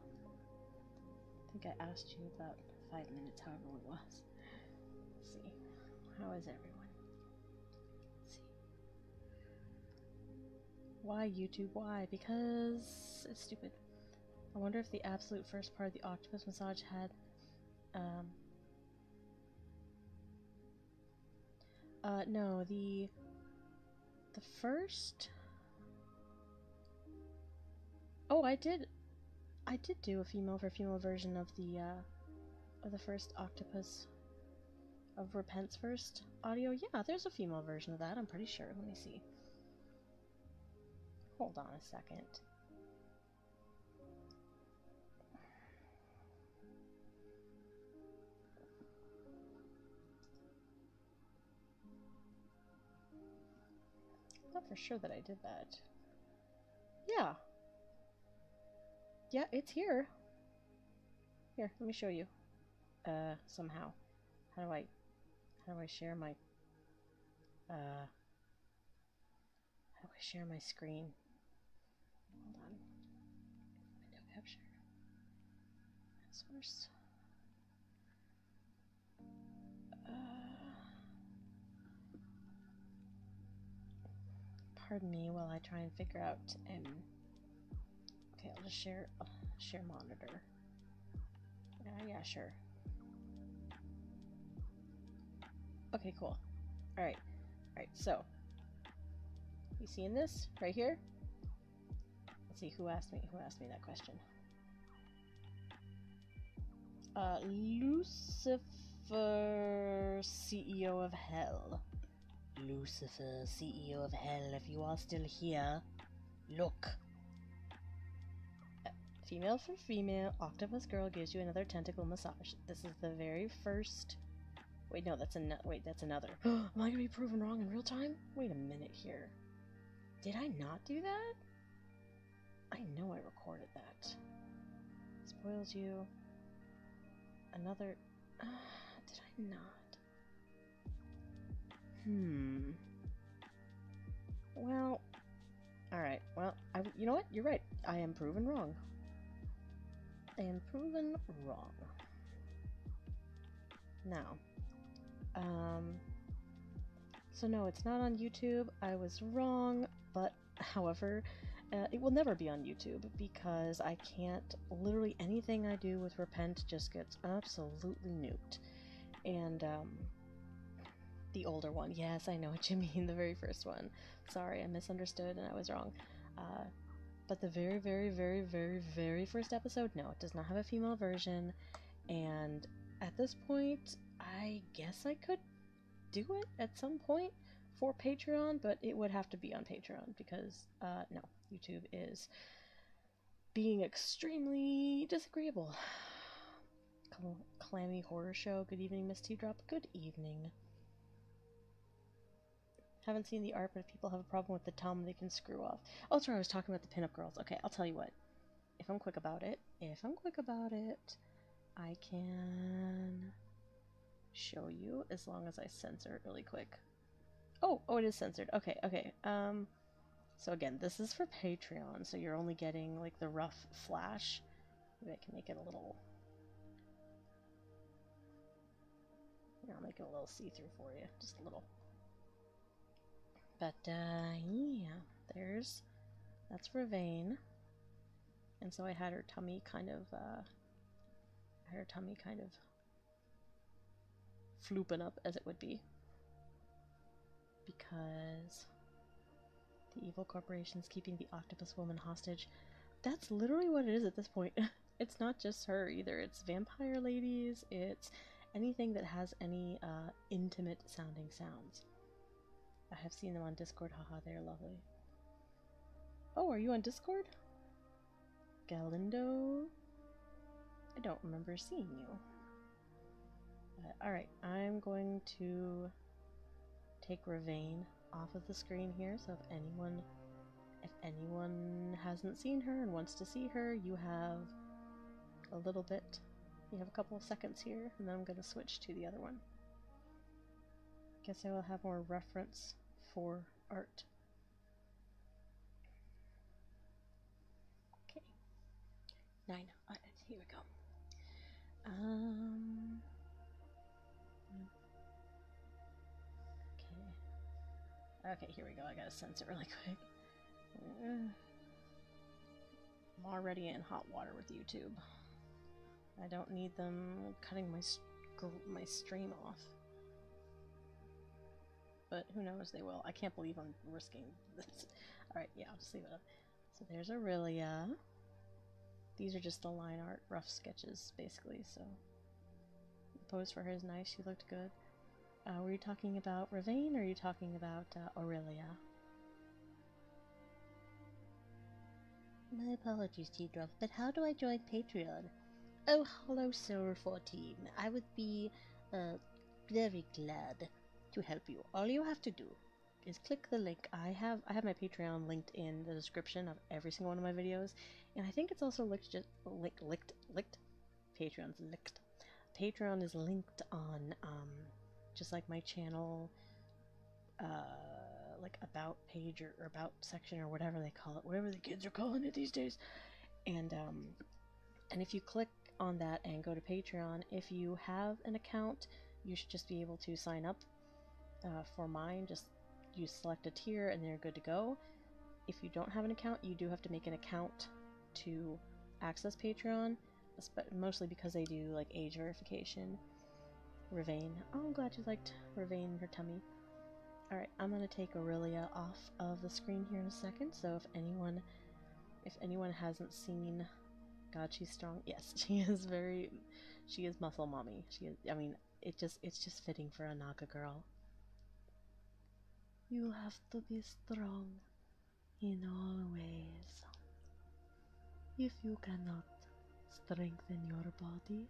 I think I asked you about 5 minutes, however it was. Let's see. How is everyone? Let's see. Why YouTube? Why? Because it's stupid. I wonder if the absolute first part of the octopus massage had no, the first... Oh, I did do a female for female version of the first octopus of Repent's first audio. Yeah, there's a female version of that, I'm pretty sure. Let me see. Hold on a second. thought for sure that I did that. Yeah. Yeah, it's here. Here, let me show you. Somehow. How do I share my how do I share my screen? Hold on. Window capture. Source. Pardon me while I try and figure out okay, I'll just share monitor. Yeah, sure. Okay, cool. Alright, so you seeing this right here? Let's see who asked me that question. Lucifer, CEO of Hell. Lucifer, CEO of Hell, if you are still here, look. Female for female, octopus girl gives you another tentacle massage. This is the very first... Wait, no, that's another. Am I gonna be proven wrong in real time? Wait a minute here. Did I not do that? I know I recorded that. Spoils you. Another... did I not? Well... Alright, well, you know what? You're right. I am proven wrong. I am proven wrong. Now... So no, it's not on YouTube. I was wrong, but however, it will never be on YouTube because I can't, literally anything I do with Repent just gets absolutely nuked. And, the older one, yes, I know what you mean, the very first one. Sorry, I misunderstood and I was wrong. But the very, very, very, very, very first episode, no, it does not have a female version, and at this point, I guess I could do it at some point for Patreon, but it would have to be on Patreon because, no, YouTube is being extremely disagreeable. Clammy Horror Show, good evening, Miss Teardrop, good evening. Haven't seen the art, but if people have a problem with the Tom, they can screw off. Oh, sorry, I was talking about the pinup girls. Okay, I'll tell you what. If I'm quick about it, I can show you as long as I censor it really quick. Oh, it is censored. Okay. So again, this is for Patreon, so you're only getting like the rough flash. Maybe I can make it a little... Yeah, I'll make it a little see-through for you, just a little. But yeah, that's Ravane. And so I had her tummy kind of flooping up, as it would be, because the evil corporation's keeping the octopus woman hostage. That's literally what it is at this point. It's not just her either. It's vampire ladies. It's anything that has any intimate sounding sounds. I have seen them on Discord. Haha, they're lovely. Oh, are you on Discord? Galindo? I don't remember seeing you. Alright, I'm going to take Ravane off of the screen here, so if anyone hasn't seen her and wants to see her, you have a little bit. You have a couple of seconds here, and then I'm going to switch to the other one. Guess I will have more reference for art. Okay. 9. Here we go. Okay, here we go. I gotta sense it really quick. I'm already in hot water with YouTube. I don't need them cutting my stream off. But who knows, they will. I can't believe I'm risking this. Alright, yeah, I'll just leave it up. So there's Aurelia. These are just the line art, rough sketches, basically, so... The pose for her is nice, she looked good. Were you talking about Ravane, or are you talking about Aurelia? My apologies, Teardrop, but how do I join Patreon? Oh, hello, Silver14. I would be, very glad to help you. All you have to do is click the link. I have my Patreon linked in the description of every single one of my videos, and I think it's also linked Patreon's linked. Patreon is linked on just like my channel like about page or about section or whatever they call it, whatever the kids are calling it these days. And if you click on that and go to Patreon, if you have an account, you should just be able to sign up. For mine, just you select a tier and you're good to go. If you don't have an account, you do have to make an account to access Patreon, mostly because they do like age verification. Ravane. Oh, I'm glad you liked Ravane, her tummy. Alright, I'm gonna take Aurelia off of the screen here in a second, so if anyone hasn't seen, God, she's strong. Yes, she is muscle mommy. She is, I mean, it's just fitting for a Naga girl. You have to be strong in all ways. If you cannot strengthen your body,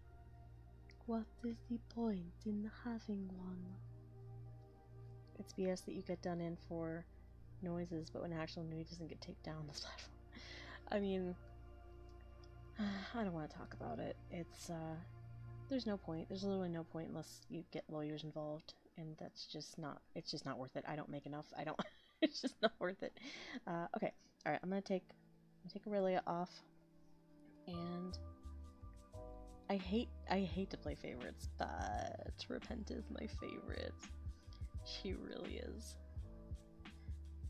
what is the point in having one? It's BS that you get done in for noises, but when actual nudity doesn't get taken down on the platform. I mean, I don't want to talk about it. It's, there's no point. There's literally no point unless you get lawyers involved, and that's just not, it's just not worth it. I don't make enough. It's just not worth it. Okay. Alright, I'm gonna take Aurelia off, and I hate to play favorites, but Repent is my favorite. She really is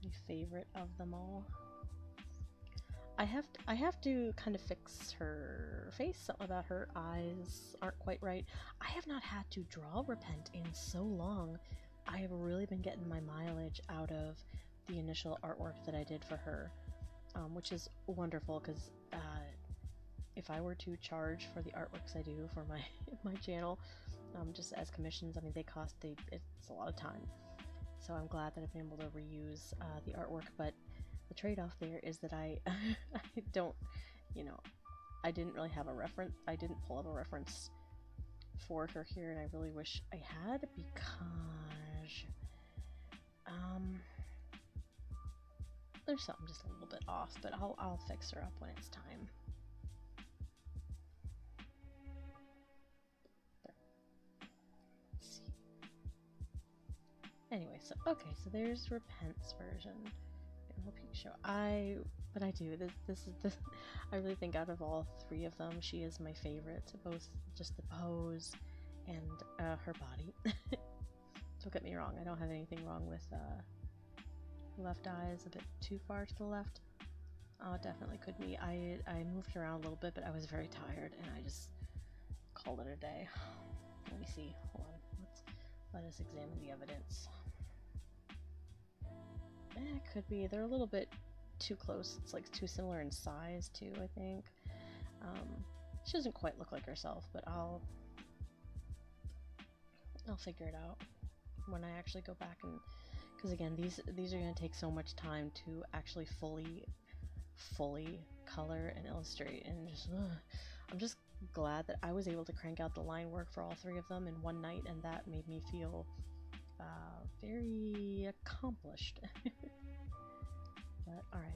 my favorite of them all. I have to kind of fix her face. Something about her eyes aren't quite right. I have not had to draw Repent in so long. I have really been getting my mileage out of the initial artwork that I did for her, which is wonderful because if I were to charge for the artworks I do for my channel, just as commissions, I mean, it's a lot of time. So I'm glad that I've been able to reuse the artwork, but the trade-off there is that I don't, I didn't really have a reference. I didn't pull up a reference for her here, and I really wish I had, because there's something just a little bit off, but I'll fix her up when it's time. Anyway, so there's Repent's version. I really think out of all three of them, she is my favorite. Both just the pose and her body. Don't get me wrong, I don't have anything wrong with left eye is a bit too far to the left. Definitely could be. I moved around a little bit, but I was very tired and I just called it a day. Let me see. Hold on. Let us examine the evidence. It could be. They're a little bit too close. It's like too similar in size too, I think. She doesn't quite look like herself, but I'll figure it out when I actually go back, and because again, these are going to take so much time to actually fully color and illustrate, and I'm just glad that I was able to crank out the line work for all three of them in one night, and that made me feel very accomplished. But alright,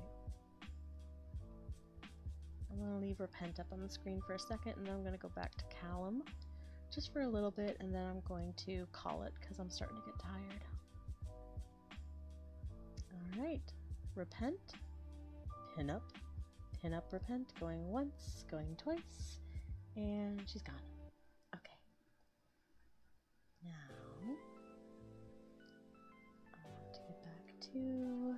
I'm gonna leave Repent up on the screen for a second, and then I'm gonna go back to Callum just for a little bit, and then I'm going to call it because I'm starting to get tired. Alright, Repent, pin up, Repent, going once, going twice, and she's gone. Okay. Now, I want to get back to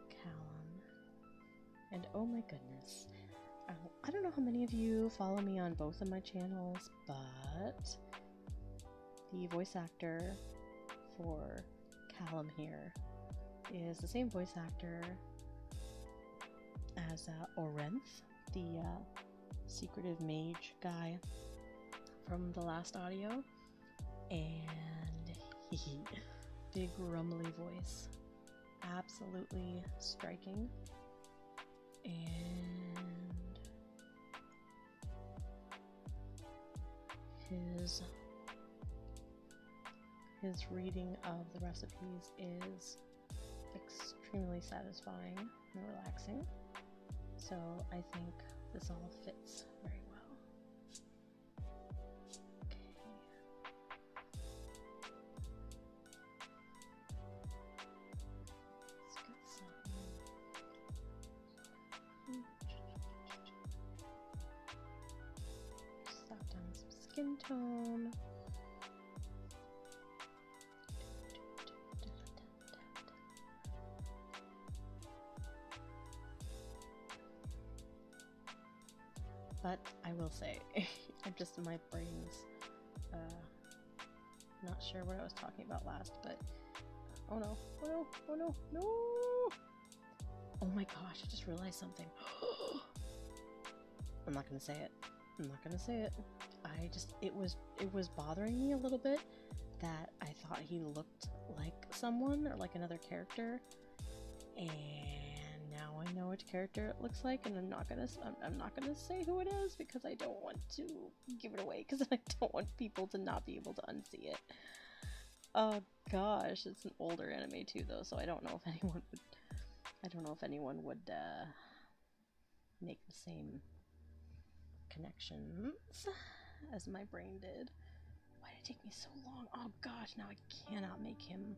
Callum. And oh my goodness, I don't know how many of you follow me on both of my channels, but the voice actor for Callum here is the same voice actor as Orenth, the secretive mage guy from the last audio, and big rumbly voice, absolutely striking. And his reading of the recipes is extremely satisfying and relaxing. So I think this all fits very well. Okay. Let's get some. Slap down some skin tone. But I will say, I'm just in my brain's not sure what I was talking about last, but oh no, oh no, oh no, no! Oh my gosh, I just realized something. I'm not gonna say it. I'm not gonna say it. It was bothering me a little bit that I thought he looked like someone or like another character, and now I know which character it looks like, and I'm not gonna say who it is because I don't want to give it away because I don't want people to not be able to unsee it. Oh gosh, it's an older anime too though, so I don't know if anyone would make the same connections as my brain did. Why did it take me so long? Oh gosh, now I cannot make him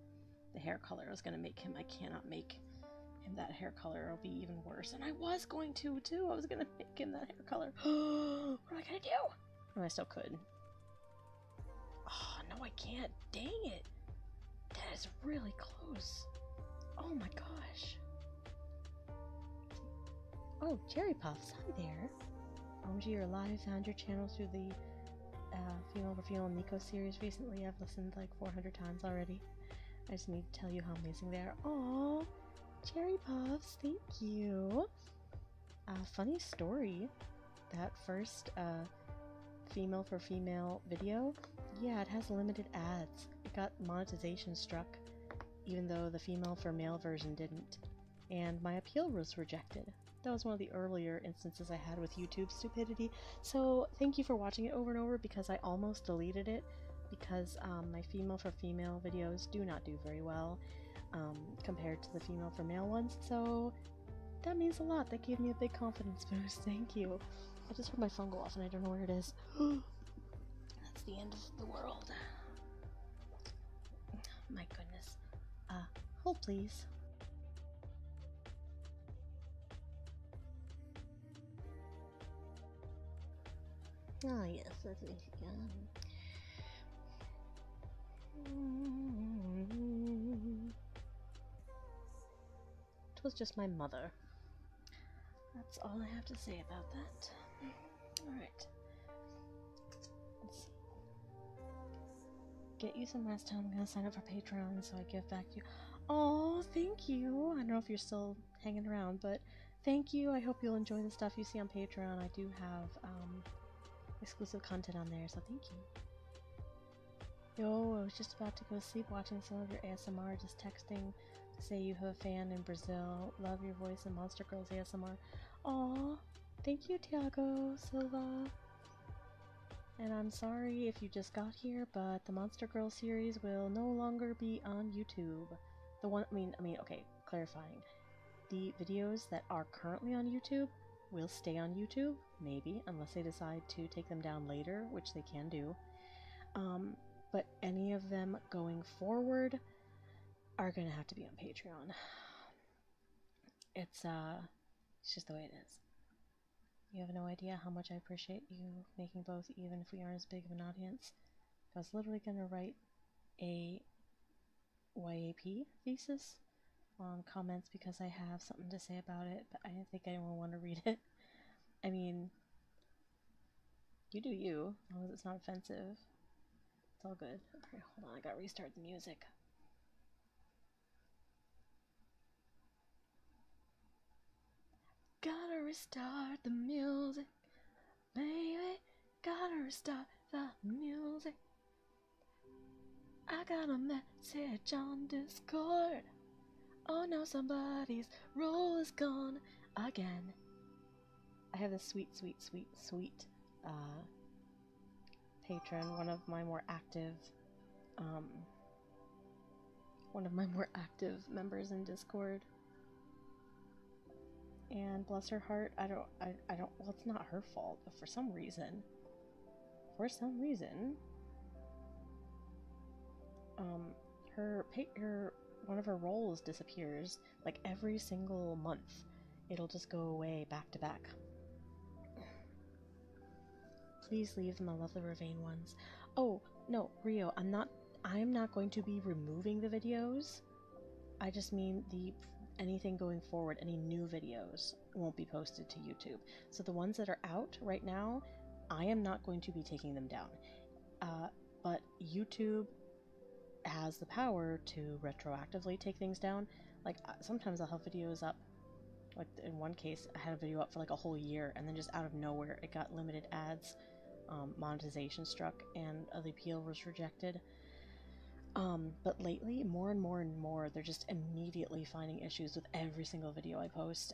the hair color I was gonna make him. I cannot make him that hair color. It'll be even worse. And I was going to too. I was gonna make him that hair color. What am I gonna do? Oh, I still could. Oh no, I can't. Dang it. That is really close. Oh my gosh. Oh, Cherry Puffs, hi there. OMG, you're live. Found your channel through the Female for Female Nico series recently. I've listened like 400 times already. I just need to tell you how amazing they are. Aww, Cherry Puffs, thank you. Funny story. That first Female for Female video, yeah, it has limited ads. It got monetization struck, even though the Female for Male version didn't. And my appeal was rejected. That was one of the earlier instances I had with YouTube stupidity. So thank you for watching it over and over, because I almost deleted it because my Female for Female videos do not do very well compared to the Female for Male ones. So that means a lot. That gave me a big confidence boost. Thank you. I just heard my phone go off and I don't know where it is. That's the end of the world. My goodness. Hold please. Oh yes, that's me. It was just my mother. That's all I have to say about that. Alright. Let's see. Get you some rest time. I'm gonna sign up for Patreon so I give back to you. Oh, thank you. I don't know if you're still hanging around, but thank you. I hope you'll enjoy the stuff you see on Patreon. I do have exclusive content on there, so thank you. Yo, I was just about to go to sleep watching some of your ASMR, just texting to say you have a fan in Brazil. Love your voice and Monster Girls ASMR. Aw, thank you, Tiago Silva. And I'm sorry if you just got here, but the Monster Girls series will no longer be on YouTube. The one, okay, clarifying. The videos that are currently on YouTube will stay on YouTube, maybe, unless they decide to take them down later, which they can do. But any of them going forward are gonna have to be on Patreon. It's just the way it is. You have no idea how much I appreciate you making both, even if we aren't as big of an audience. I was literally gonna write a YAP thesis on comments because I have something to say about it, but I didn't think anyone would want to read it. I mean, you do you, as long as it's not offensive. It's all good. Okay, hold on, I gotta restart the music. Gotta restart the music, baby. Gotta restart the music. I got a message on Discord. Oh no, somebody's role is gone again. I have this sweet patron, one of my more active one of my more active members in Discord. And bless her heart, I don't, well, it's not her fault, but for some reason, one of her roles disappears, like, every single month. It'll just go away back to back. Please leave them, I love the Ravane ones. Oh, no, Rio, I'm not going to be removing the videos. I just mean anything going forward, any new videos won't be posted to YouTube. So the ones that are out right now, I am not going to be taking them down. But YouTube has the power to retroactively take things down. Like, sometimes I'll have videos up. Like, in one case, I had a video up for like a whole year, and then just out of nowhere, it got limited ads, monetization struck, and the appeal was rejected. But lately, more and more and more, they're just immediately finding issues with every single video I post.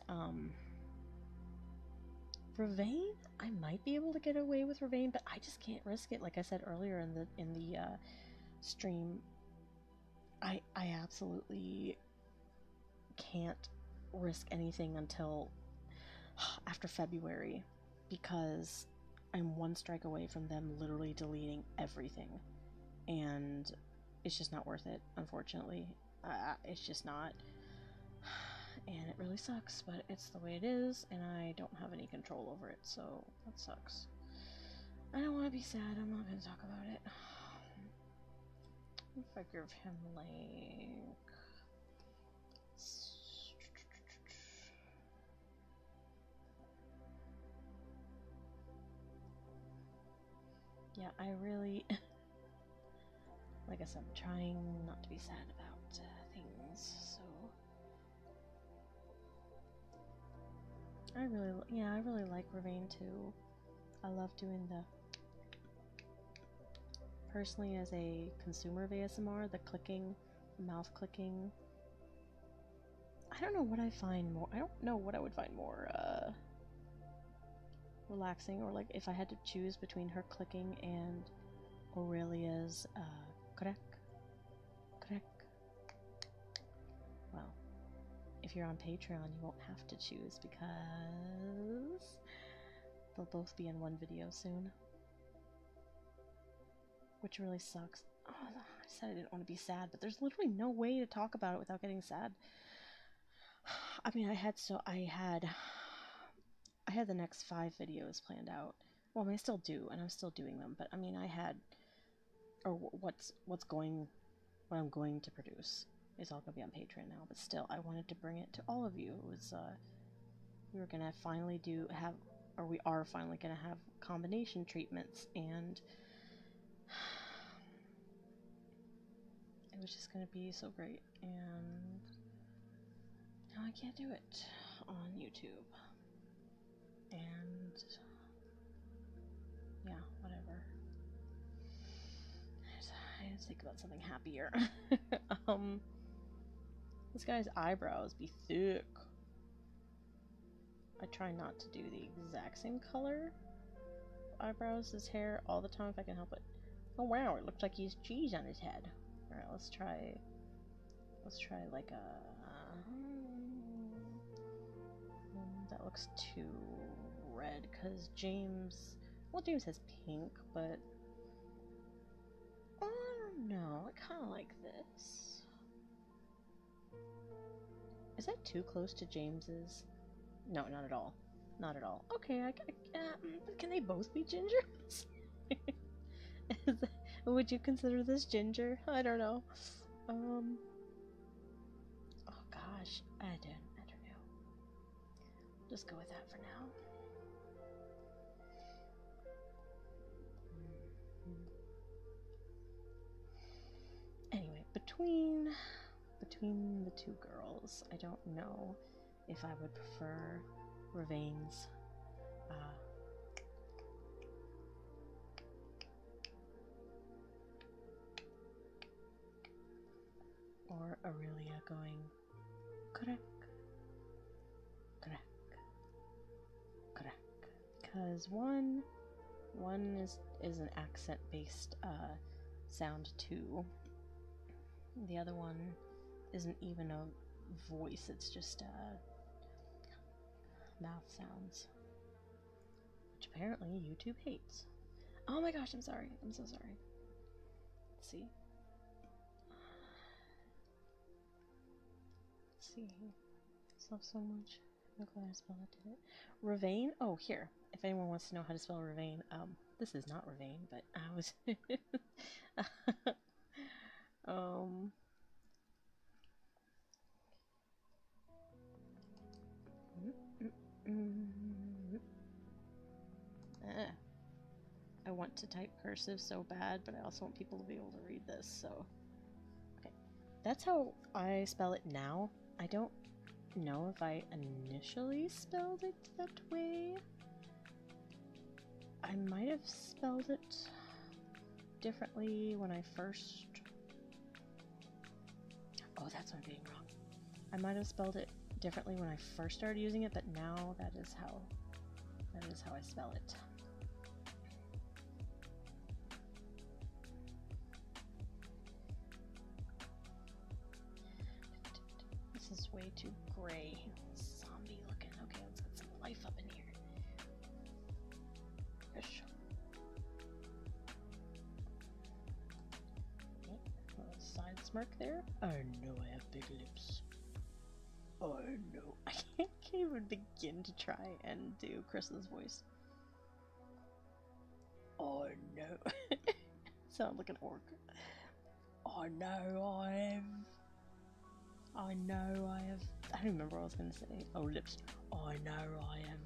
Ravane, I might be able to get away with Ravane, but I just can't risk it. Like I said earlier in the stream, I absolutely can't risk anything until after February, because I'm one strike away from them literally deleting everything, and it's just not worth it, unfortunately. It's just not. And it really sucks, but it's the way it is, and I don't have any control over it, so that sucks. I don't want to be sad, I'm not going to talk about it. If I give him, like... Yeah, I really... Like I said, I'm trying not to be sad about things, so... I really like Ravane too. I love doing the... Personally, as a consumer of ASMR, the clicking, mouth clicking... I don't know what I find more... I don't know what I would find more, relaxing, or like if I had to choose between her clicking and Aurelia's, crack. Well, if you're on Patreon, you won't have to choose because they'll both be in one video soon. Which really sucks. Oh, I said I didn't want to be sad, but there's literally no way to talk about it without getting sad. I mean, I had the next 5 videos planned out. Well, I mean, I still do, and I'm still doing them, but I mean, what I'm going to produce is all gonna be on Patreon now, but still, I wanted to bring it to all of you. It was, we are finally gonna have combination treatments, and it was just gonna be so great, and now I can't do it on YouTube. And yeah, whatever. I had to think about something happier. This guy's eyebrows be thick. I try not to do the exact same color eyebrows as hair all the time if I can help it. Oh wow, it looks like he has cheese on his head. Alright, let's try like a... that looks too red, because James has pink, but I don't know, I kind of like this. Is that too close to James's? No, not at all. Not at all. Okay, can they both be ginger? Would you consider this ginger? I don't know. Oh gosh, I don't know. Just go with that for now. Anyway, between the two girls, I don't know if I would prefer Ravane's or Aurelia going crack, because one is an accent based sound too. The other one isn't even a voice, it's just mouth sounds. Which apparently YouTube hates. Oh my gosh, I'm sorry. I'm so sorry. Let's see. Let's see. Love so much. I'm glad I spelled it, did it? Ravane? Oh, here. If anyone wants to know how to spell Ravane, this is not Ravane, but I was I want to type cursive so bad, but I also want people to be able to read this, so okay. That's how I spell it now. I don't know if I initially spelled it that way. I might have spelled it differently when I first... Oh, that's what I'm getting wrong. I might have spelled it differently when I first started using it, but now that is how I spell it. This is way too gray. Zombie looking. Okay, let's get some life up in here. Fish. Okay, a little side smirk there. Oh no, I have big lips. Oh no. I can't even begin to try and do Chris's voice. Oh no. Sound like an orc. Oh no, I know I have... I don't remember what I was going to say. Oh, lips. I know I have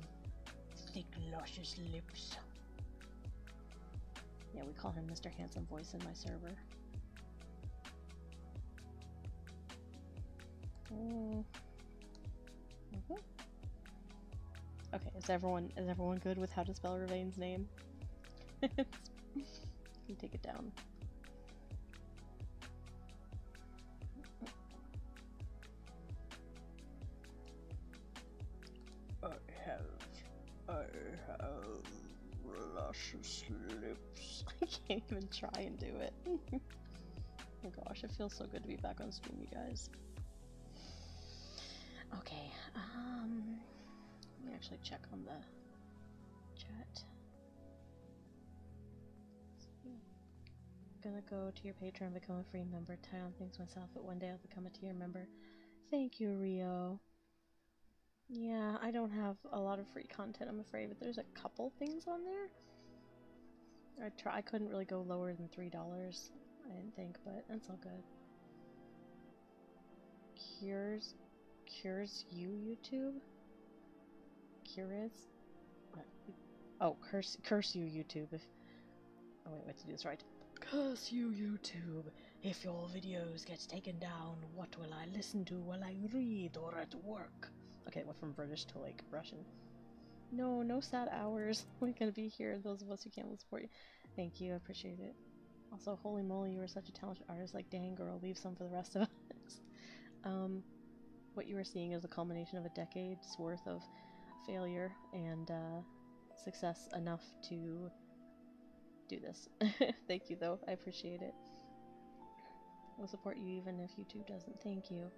thick, luscious lips. Yeah, we call him Mr. Handsome Voice in my server. Okay, is everyone good with how to spell Ravane's name? You take it down. I have luscious lips. I can't even try and do it. Oh gosh, it feels so good to be back on stream, you guys. Okay, let me actually check on the chat. Gonna go to your Patreon, become a free member. Tie on things myself, but one day I'll become a tier member. Thank you, Rio. Yeah, I don't have a lot of free content, I'm afraid, but there's a couple things on there. I couldn't really go lower than $3, I didn't think, but that's all good. Cures you, YouTube? Cures? What? Oh, curse you, YouTube. Oh wait, wait to do this right. Curse you, YouTube. If your videos get taken down, what will I listen to while I read or at work? Okay, it went from British to like Russian. No sad hours. We're gonna be here, those of us who can't support you. Thank you, I appreciate it. Also, holy moly, you are such a talented artist. Like, dang girl, leave some for the rest of us. What you are seeing is a culmination of a decade's worth of failure and success enough to do this. Thank you though, I appreciate it. We'll support you even if YouTube doesn't. Thank you.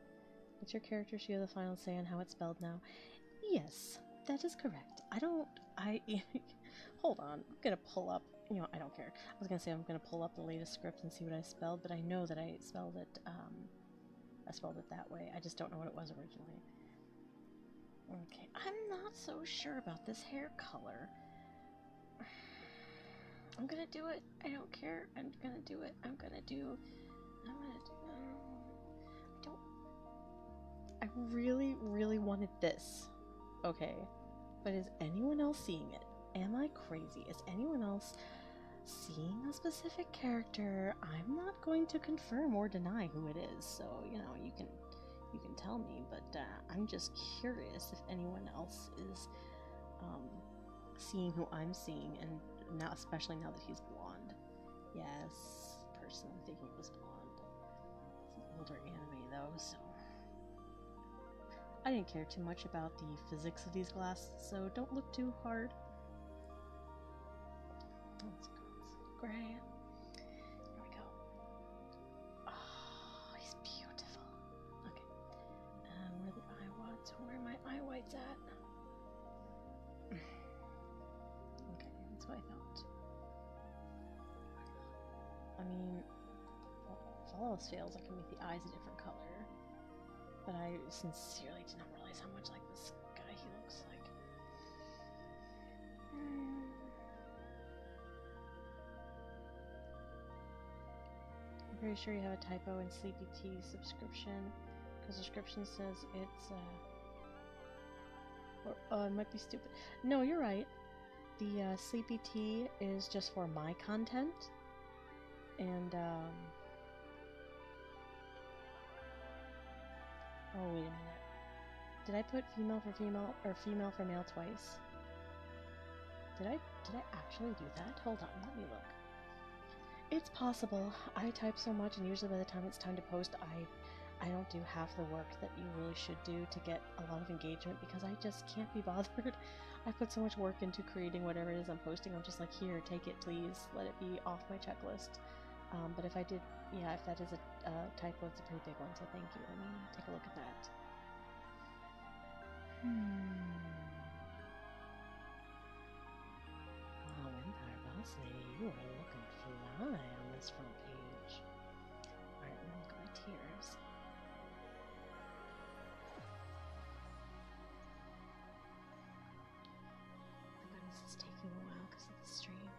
It's your character, she has the final say on how it's spelled now. Yes, that is correct. Hold on, I'm gonna pull up, you know, I don't care. I was gonna say I'm gonna pull up the latest script and see what I spelled, but I know that I spelled it that way. I just don't know what it was originally. Okay, I'm not so sure about this hair color. I'm gonna do it. I don't care. I'm gonna do it. I really, really wanted this. Okay. But is anyone else seeing it? Am I crazy? Is anyone else seeing a specific character? I'm not going to confirm or deny who it is, so, you know, you can tell me, but I'm just curious if anyone else is seeing who I'm seeing, and now, especially now that he's blonde. Yes, person thinking it was blonde. It's an older anime though, so I didn't care too much about the physics of these glasses, so don't look too hard. Let's go. Gray. Here we go. Oh, he's beautiful. all else fails, I can make the eyes a different color. But I sincerely did not realize how much like this guy he looks like. I'm pretty sure you have a typo in Sleepy Tea subscription, because the description says it's it might be stupid. No, you're right. The Sleepy Tea is just for my content, and oh wait a minute. Did I put female for female or female for male twice? Did I actually do that? Hold on, let me look. It's possible. I type so much, and usually by the time it's time to post, I don't do half the work that you really should do to get a lot of engagement, because I just can't be bothered. I put so much work into creating whatever it is I'm posting. I'm just like, here, take it, please. Let it be off my checklist. But if I did, yeah, if that is a typo, it's a pretty big one, so thank you. Let me take a look at that. Wow, Vampire Boss Lady, you are looking fly on this front page. Alright, let me look at my tiers. Oh my goodness, it's taking a while because of the stream.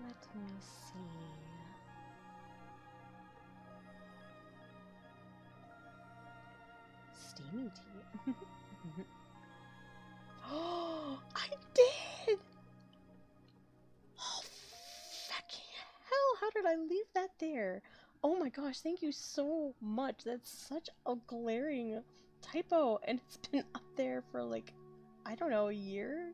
Let me see. Steamy tea. Oh, I did! Oh, fucking hell, how did I leave that there? Oh my gosh, thank you so much. That's such a glaring typo, and it's been up there for like, I don't know, a year?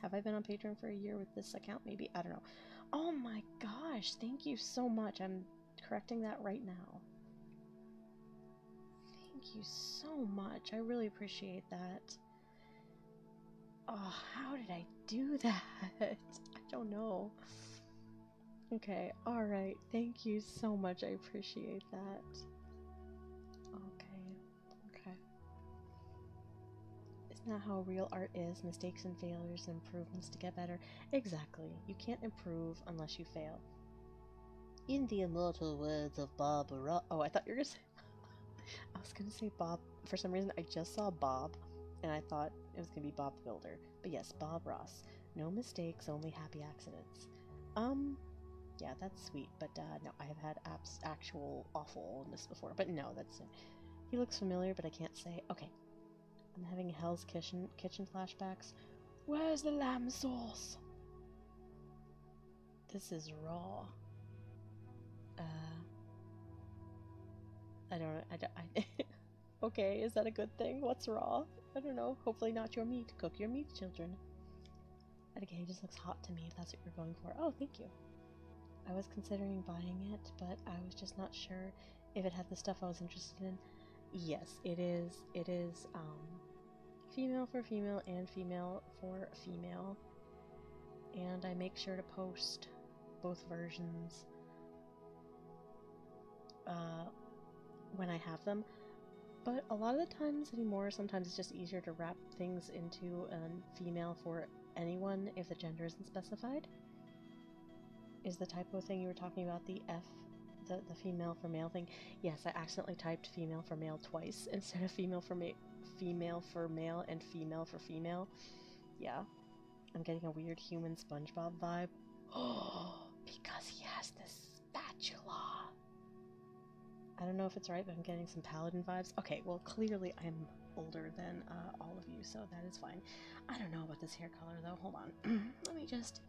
Have I been on Patreon for a year with this account? Maybe? I don't know. Oh my gosh, thank you so much. I'm correcting that right now. Thank you so much. I really appreciate that. Oh, how did I do that? I don't know. Okay, alright. Thank you so much. I appreciate that. Okay. Isn't that how real art is? Mistakes and failures and improvements to get better? Exactly. You can't improve unless you fail. In the immortal words of Bob Ross. Oh, I thought you were gonna say. I was gonna say Bob. For some reason, I just saw Bob, and I thought it was gonna be Bob the Builder. But yes, Bob Ross. No mistakes, only happy accidents. Yeah, that's sweet. But no, I have had actual awfulness before. But no, that's it. He looks familiar, but I can't say. Okay, I'm having Hell's Kitchen flashbacks. Where's the lamb sauce? This is raw. I don't know. Okay, is that a good thing? What's raw? I don't know. Hopefully not your meat. Cook your meat, children. And again, he just looks hot to me if that's what you're going for. Oh, thank you. I was considering buying it, but I was just not sure if it had the stuff I was interested in. Yes, it is. It is, female for female and female for female. And I make sure to post both versions when I have them. But a lot of the times anymore, sometimes it's just easier to wrap things into a female for anyone if the gender isn't specified. Is the typo thing you were talking about the female for male thing? Yes, I accidentally typed female for male twice instead of female for male and female for female. Yeah, I'm getting a weird human SpongeBob vibe. Oh, because he has this spatula. I don't know if it's right, but I'm getting some Paladin vibes. Okay, well, clearly I'm older than all of you, so that is fine. I don't know about this hair color, though. Hold on. Let me just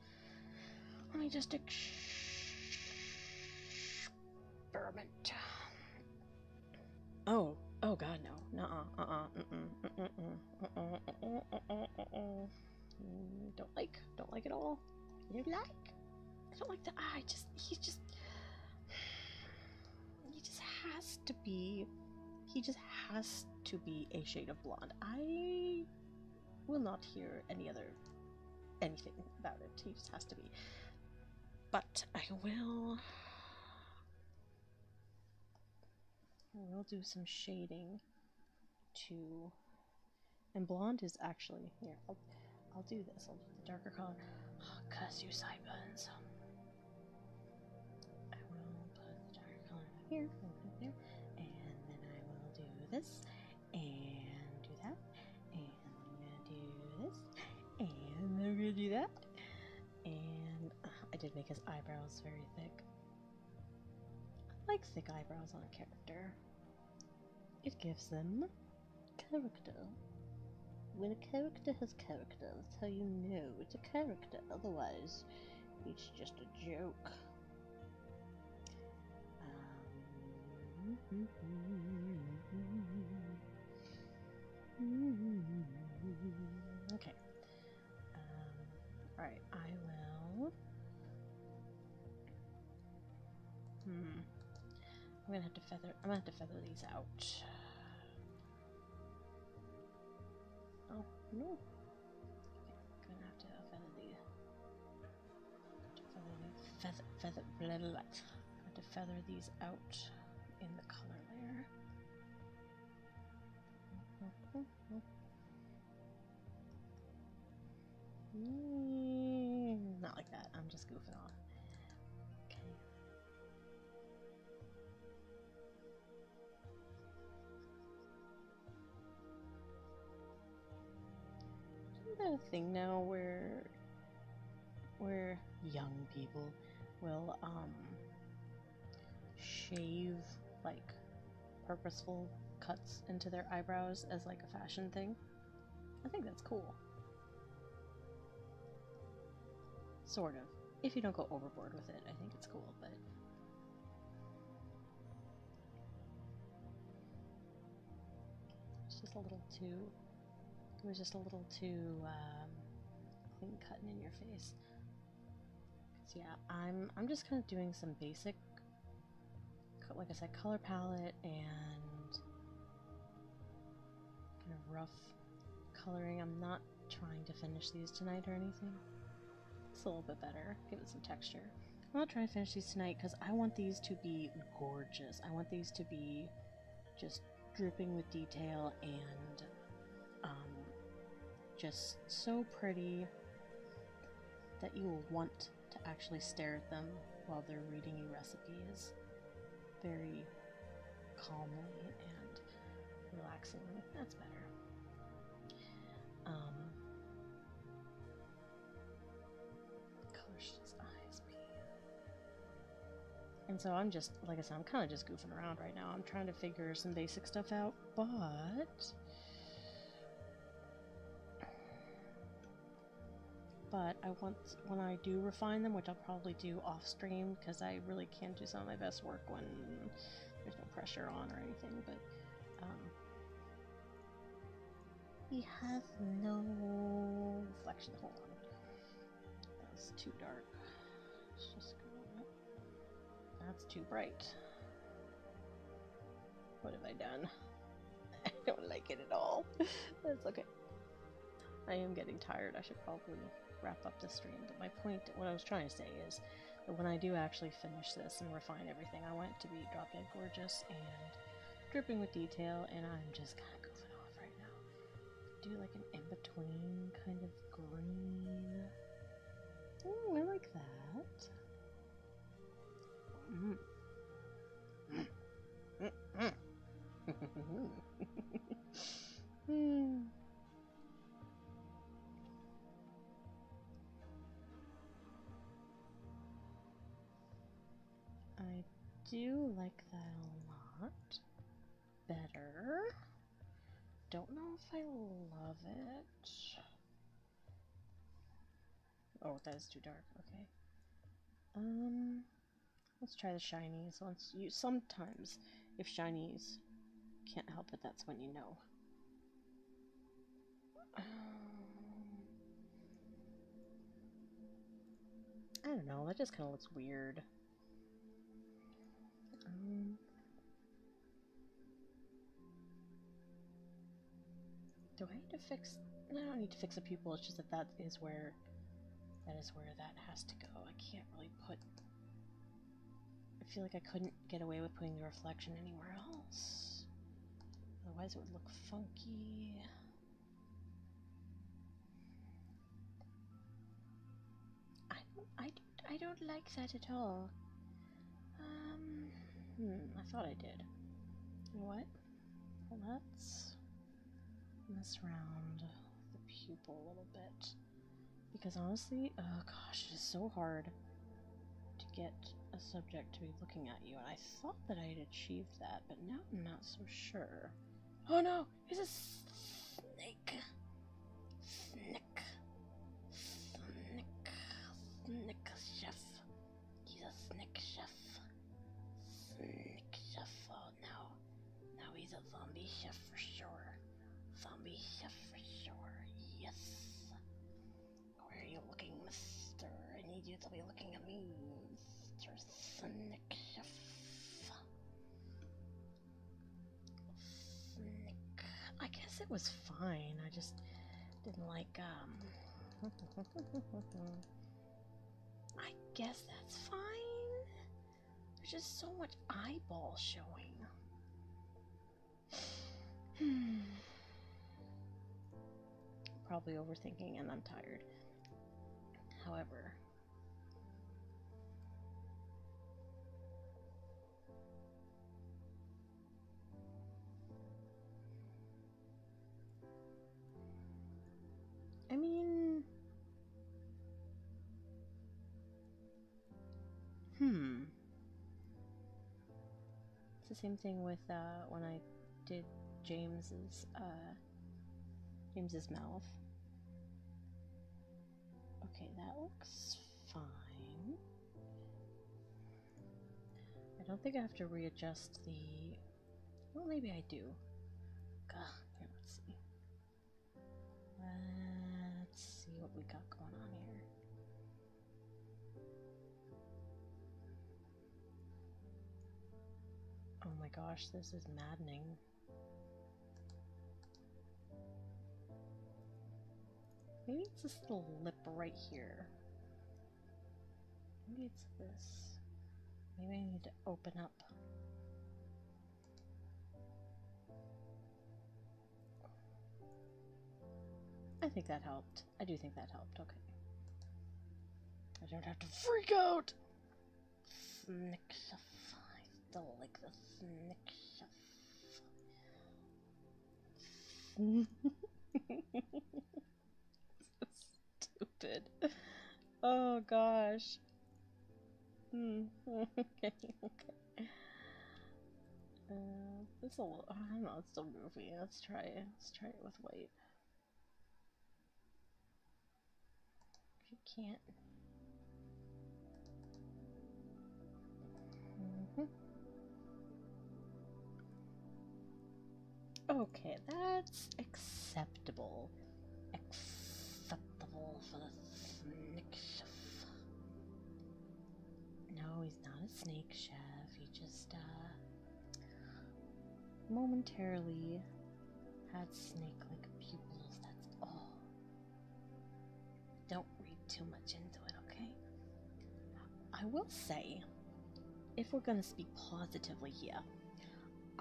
experiment. Oh god, no. Don't like at all. You like? I don't like the eye. He just has to be a shade of blonde. I will not hear anything about it. He just has to be. But I will do some shading to, and blonde is actually here. I'll do this. I'll do the darker color. Oh, curse you, sideburns. I will put the dark color here, there, and then I will do this, and do that, and I'm gonna do this, and I'm gonna do that, and I did make his eyebrows very thick. I like thick eyebrows on a character. It gives them character. When a character has character, that's how you know it's a character. Otherwise, it's just a joke. Okay. Alright, I will. I'm gonna have to feather these out. Oh no. Okay, gonna have to feather these out in the color layer. Not like that. I'm just goofing off. Okay. Isn't that a thing now where young people will shave like purposeful cuts into their eyebrows as like a fashion thing? I think that's cool. Sort of. If you don't go overboard with it, I think it's cool, but it's just a little too, it was just a little too clean cutting in your face. So yeah, I'm just kind of doing some basic, like I said, color palette and kind of rough coloring. I'm not trying to finish these tonight or anything. It's a little bit better, give it some texture. I'm not trying to finish these tonight because I want these to be gorgeous. I want these to be just dripping with detail and just so pretty that you will want to actually stare at them while they're reading you recipes very calmly and relaxingly. That's better. Color should his eyes be? And so I'm just, like I said, I'm kind of just goofing around right now. I'm trying to figure some basic stuff out, but I want, when I do refine them, which I'll probably do off stream, because I really can do some of my best work when there's no pressure on or anything, but we have no reflection. Hold on. That was too dark. Let's just go up. That's too bright. What have I done? I don't like it at all. That's okay. I am getting tired. I should probably wrap up this stream, but my point, what I was trying to say is that when I do actually finish this and refine everything, I want it to be drop dead gorgeous and dripping with detail, and I'm just kind of goofing off right now. Do like an in-between kind of green. Ooh, I like that. I do like that a lot better. Don't know if I love it. Oh, that is too dark. Okay. Let's try the shinies. Sometimes, if shinies can't help it, that's when you know. I don't know. That just kind of looks weird. Do I need to fix? No, I don't need to fix the pupil. It's just that that is where that has to go. I can't really put. I feel like I couldn't get away with putting the reflection anywhere else. Otherwise, it would look funky. I don't like that at all. I thought I did. You know what? Well, let's mess around the pupil a little bit. Because honestly, oh gosh, it is so hard to get a subject to be looking at you. And I thought that I had achieved that, but now I'm not so sure. Oh no! It's a snake! Snake. Snake chef. He's a snake chef. Snake chef. Oh no. Now he's a zombie chef for sure. Zombie chef for sure. Yes. Where are you looking, mister? I need you to be looking at me, Mr. Snake chef. Snake. I guess it was fine. I just didn't like, I guess that's fine. There's just so much eyeball showing. Probably overthinking and I'm tired. However, I mean, it's the same thing with when I did James's mouth. Okay, that looks fine. I don't think I have to readjust the... Well, maybe I do. Here, let's see. Let's see what we got going on here. Oh my gosh, this is maddening. Maybe it's this little lip right here. Maybe it's this. Maybe I need to open up. I think that helped. I do think that helped. Okay. I don't have to freak out! Snake chef. I still like the snake chef. Stupid. Oh gosh. Okay, okay. It's a little, I don't know, it's still goofy. Let's try it with white. If you can't. Okay, that's acceptable. Acceptable for the snake chef. No, he's not a snake chef. He just, momentarily had snake-like pupils, that's all. Don't read too much into it, okay? I will say, if we're gonna speak positively here,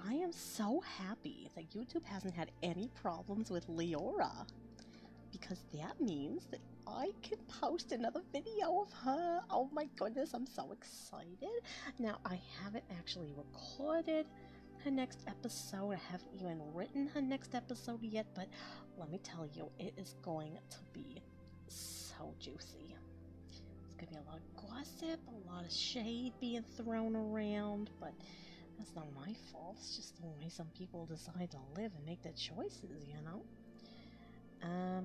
I am so happy that YouTube hasn't had any problems with Leora, because that means that I can post another video of her. Oh my goodness, I'm so excited. Now, I haven't actually recorded her next episode. I haven't even written her next episode yet, but let me tell you, it is going to be so juicy. It's gonna be a lot of gossip, a lot of shade being thrown around, but that's not my fault. It's just the way some people decide to live and make their choices, you know? I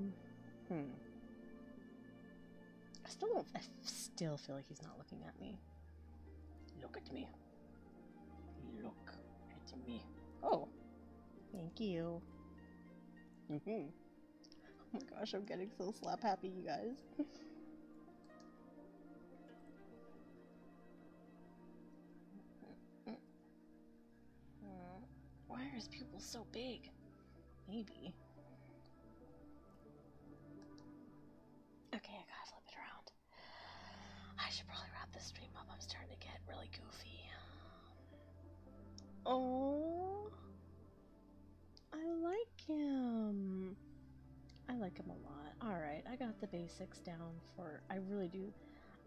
still feel like he's not looking at me. Look at me. Look at me. Oh, thank you. Oh my gosh, I'm getting so slap happy, you guys. Why are his pupils so big? Maybe. Okay, I gotta flip it around. I should probably wrap this stream up. I'm starting to get really goofy. Oh, I like him. I like him a lot. Alright, I got the basics down for... I really do.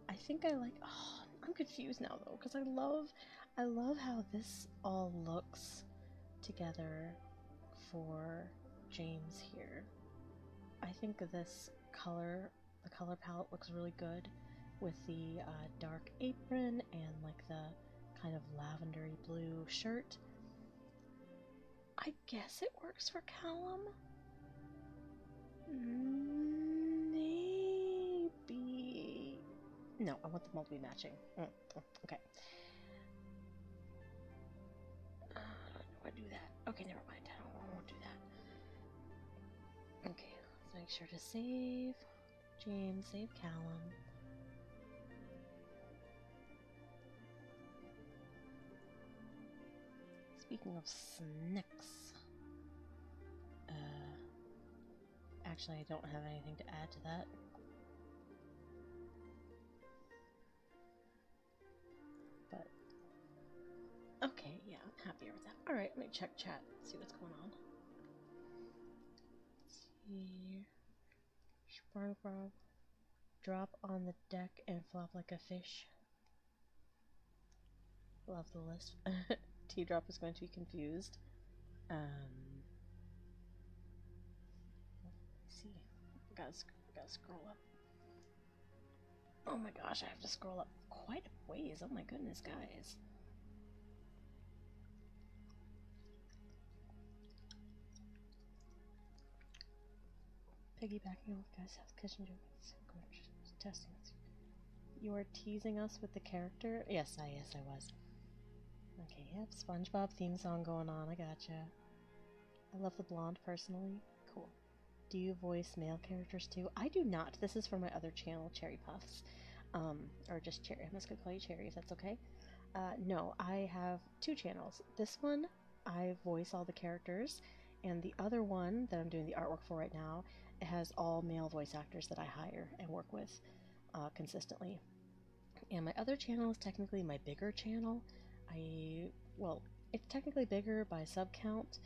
I think I like. Oh, I'm confused now though, because I love how this all looks together for James here. I think this color, the color palette looks really good with the dark apron and like the kind of lavendery blue shirt. I guess it works for Callum. Maybe. No, I want them all to be matching. Okay. How do I do that? Okay, never mind. I won't do that. Okay, let's make sure to save James, save Callum. Speaking of snacks, actually I don't have anything to add to that. But, okay, yeah, I'm happier with that. Alright, let me check chat, see what's going on. Let's see. SpongeBob, drop on the deck and flop like a fish. Love the list. T-Drop is going to be confused. Let's see. Gotta scroll up. Oh my gosh, I have to scroll up quite a ways. Oh my goodness, guys. Piggybacking off guys' house kitchen jokes. Testing us. You are teasing us with the character? Yes, I was. Okay, yep, SpongeBob theme song going on, I gotcha. I love the blonde personally. Cool. Do you voice male characters too? I do not. This is for my other channel, Cherry Puffs. Or just Cherry. I'm just gonna call you Cherry if that's okay. No, I have two channels. This one, I voice all the characters, and the other one that I'm doing the artwork for right now, it has all male voice actors that I hire and work with consistently. And my other channel is technically my bigger channel. Well, it's technically bigger by sub count,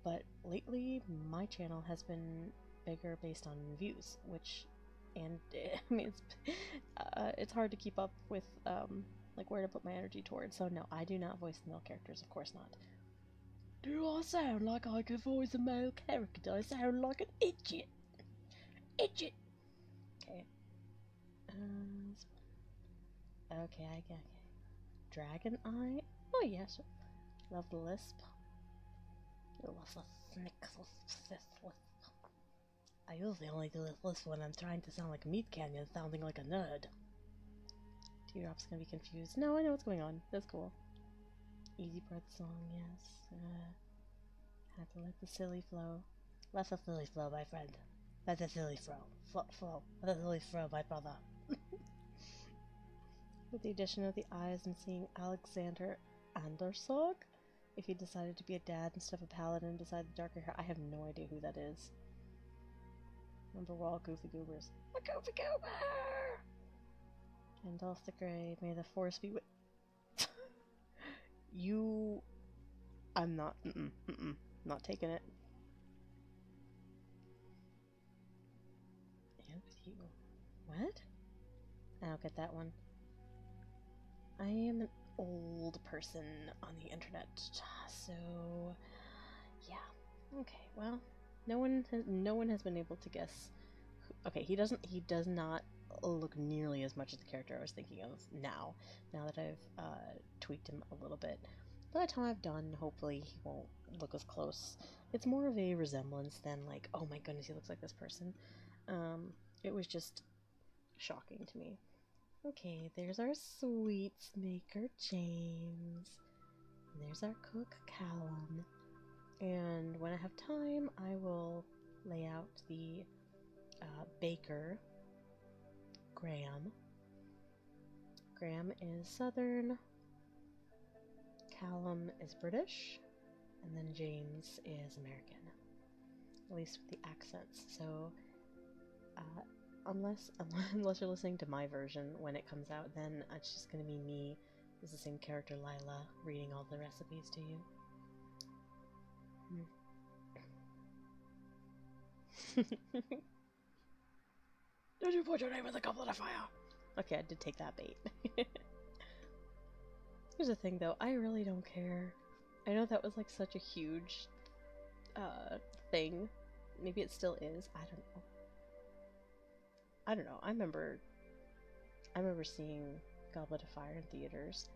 but lately my channel has been bigger based on views, and I mean, it's hard to keep up with, like where to put my energy towards. So no, I do not voice the male characters, of course not. Do I sound like I could voice a male character? I sound like an idiot. Idiot. Okay. Okay, I get it. Dragon Eye? Oh yes. Love the lisp. I usually only do this lisp when I'm trying to sound like Meat Canyon, sounding like a nerd. Teardrop's gonna be confused. No, I know what's going on. That's cool. Easy Breath song, yes. Had to let the silly flow. Let the silly flow, my friend. Let the silly flow. Flow. Let the silly flow, my brother. With the addition of the eyes, I'm seeing Alexander Andersog. If he decided to be a dad instead of a paladin, decided the darker hair. I have no idea who that is. Remember, we're all goofy goobers. A goofy goober! Gandalf the Grey, may the force be with you. I'm not. Not taking it. And you. What? I don't get that one. I am an old person on the internet, so yeah. Okay, well, no one has been able to guess. Okay, he does not look nearly as much as the character I was thinking of now that I've tweaked him a little bit. By the time I've done, hopefully he won't look as close. It's more of a resemblance than like, oh my goodness, he looks like this person. It was just shocking to me. Okay, there's our sweets maker, James. And there's our cook, Callum. And when I have time, I will lay out the baker, Graham. Graham is Southern, Callum is British, and then James is American. At least with the accents. So, unless you're listening to my version when it comes out, then it's just gonna be me as the same character, Lila, reading all the recipes to you. Did you put your name in the goblet of fire? Okay, I did take that bait. Here's the thing, though. I really don't care. I know that was like such a huge thing. Maybe it still is. I don't know. I don't know. I remember seeing Goblet of Fire in theaters,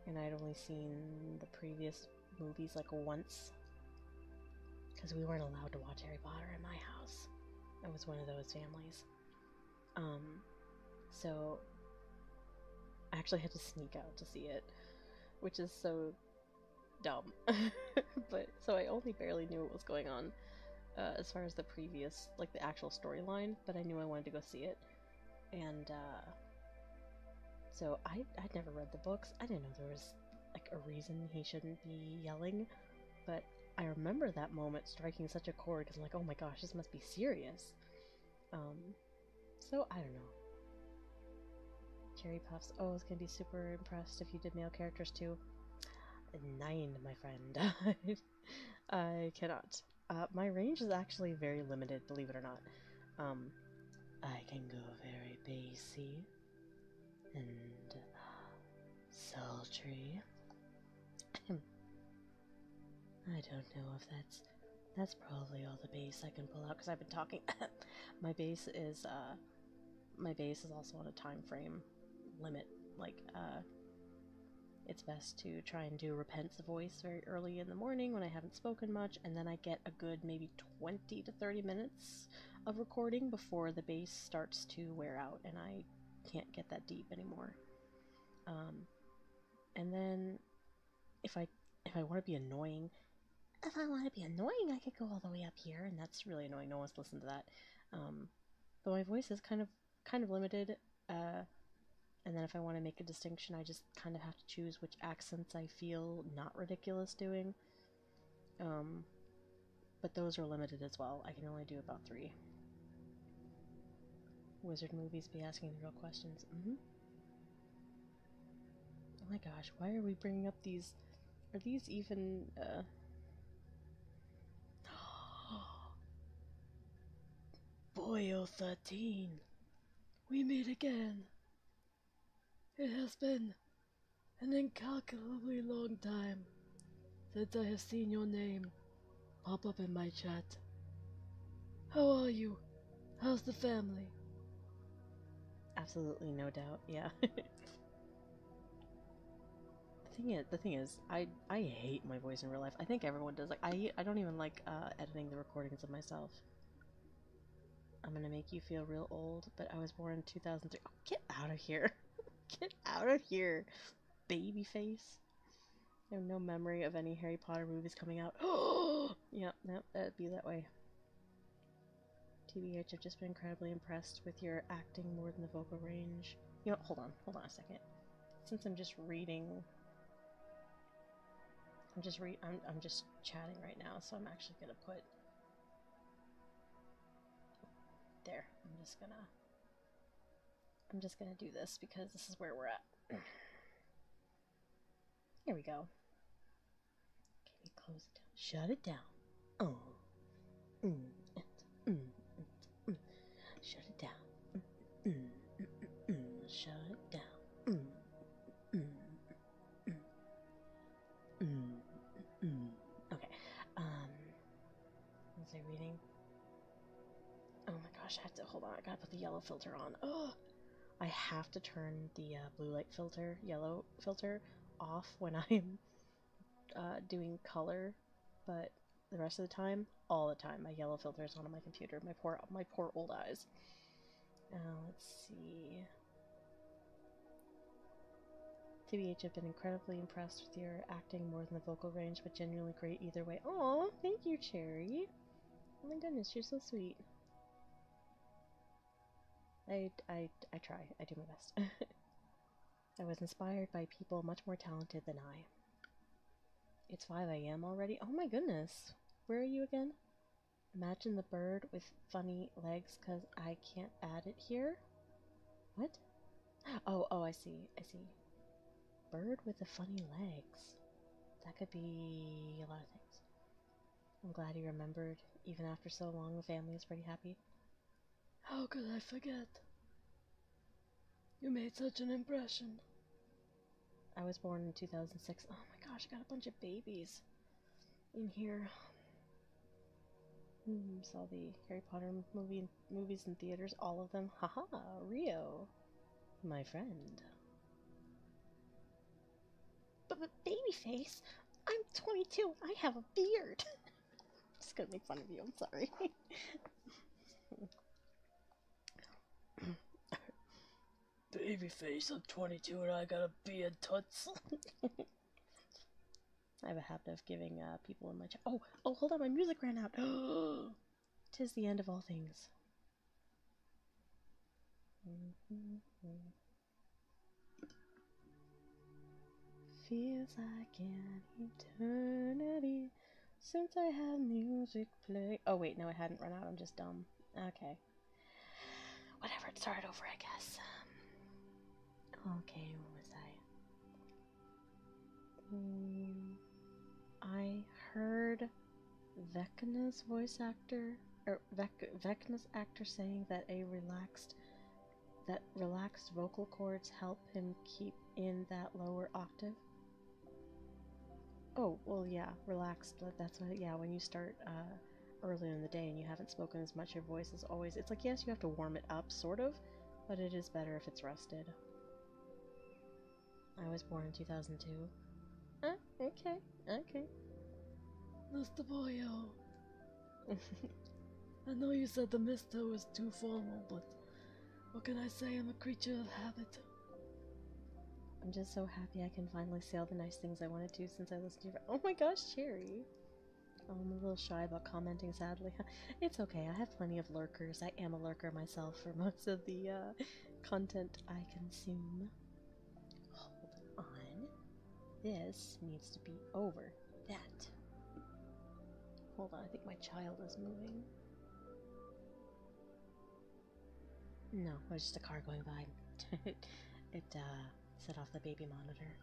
and I'd only seen the previous movies like once, because we weren't allowed to watch Harry Potter in my house. I was one of those families. So I actually had to sneak out to see it, which is so dumb. But so I only barely knew what was going on as far as the previous, like the actual storyline, but I knew I wanted to go see it. And so I'd never read the books. I didn't know there was like a reason he shouldn't be yelling, but I remember that moment striking such a chord because I'm like, oh my gosh, this must be serious. So I don't know. Cherry Puffs. Oh, I was gonna be super impressed if you did male characters too. 9, my friend. I cannot. My range is actually very limited, believe it or not. I can go very bassy and sultry. I don't know if that's probably all the bass I can pull out because I've been talking. My bass is also on a time frame limit. Like it's best to try and do Repent's voice very early in the morning when I haven't spoken much, and then I get a good maybe 20 to 30 minutes of recording before the bass starts to wear out and I can't get that deep anymore. And then if I want to be annoying, I could go all the way up here, and that's really annoying. No one's listened to that. But my voice is kind of limited. And then if I want to make a distinction, I just kind of have to choose which accents I feel not ridiculous doing. But those are limited as well. I can only do about 3. Wizard movies be asking the real questions. Oh my gosh, why are we bringing up these? Are these even, Boyo 13, we meet again. It has been an incalculably long time since I have seen your name pop up in my chat. How are you? How's the family? Absolutely, no doubt, yeah. The thing is, I hate my voice in real life. I think everyone does. Like, I don't even like editing the recordings of myself. I'm gonna make you feel real old, but I was born in 2003. Oh, get out of here. Get out of here, baby face. I have no memory of any Harry Potter movies coming out. Yep, that'd be that way. TBH, I've just been incredibly impressed with your acting more than the vocal range. You know, hold on a second. Since I'm just reading, I'm just chatting right now, so I'm actually gonna put there. I'm just gonna do this because this is where we're at. Here we go. Can we close it down? Shut it down. Oh. Shut it down. Shut it down. Okay. Was I reading? Oh my gosh, I have to hold on. I gotta put the yellow filter on. Oh, I have to turn the blue light filter, yellow filter, off when I'm doing color, but the rest of the time, all the time, my yellow filter is on my computer. My poor old eyes. Let's see. TBH, I've been incredibly impressed with your acting more than the vocal range, but genuinely great either way. Oh, thank you, Cherry. Oh my goodness, you're so sweet. I try. I do my best. I was inspired by people much more talented than I. It's 5 a.m. already? Oh my goodness. Where are you again? Imagine the bird with funny legs, because I can't add it here. What? Oh, I see. Bird with the funny legs. That could be a lot of things. I'm glad you remembered. Even after so long, the family is pretty happy. How could I forget? You made such an impression. I was born in 2006. Oh my gosh, I got a bunch of babies in here. Saw the Harry Potter movies in theaters, all of them. Haha, Rio, my friend. But babyface, I'm 22. I have a beard. Just gonna make fun of you. I'm sorry. Babyface, I'm 22 and I got a beard, toots. I have a habit of giving people in my chat. Oh, hold on, my music ran out. 'Tis the end of all things. Feels like an eternity since I had music play. Oh wait, no, it hadn't run out. I'm just dumb. Okay. Whatever, it started over, I guess. Okay, what was I? I heard Vecna's voice actor, or Vecna's actor saying that relaxed vocal cords help him keep in that lower octave. Oh, well, yeah, relaxed. That's what, yeah, when you start earlier in the day and you haven't spoken as much, your voice is always, it's like, yes, you have to warm it up, sort of, but it is better if it's rested. I was born in 2002. Okay. Mr. Boyo. I know you said the Mr. was too formal, but what can I say? I'm a creature of habit. I'm just so happy I can finally say all the nice things I wanted to since I listened to your— Oh my gosh, Cherry! Oh, I'm a little shy about commenting, sadly. It's okay, I have plenty of lurkers. I am a lurker myself for most of the content I consume. Hold on. This needs to be over. That. Hold on, I think my child is moving. No, it was just a car going by. it set off the baby monitor.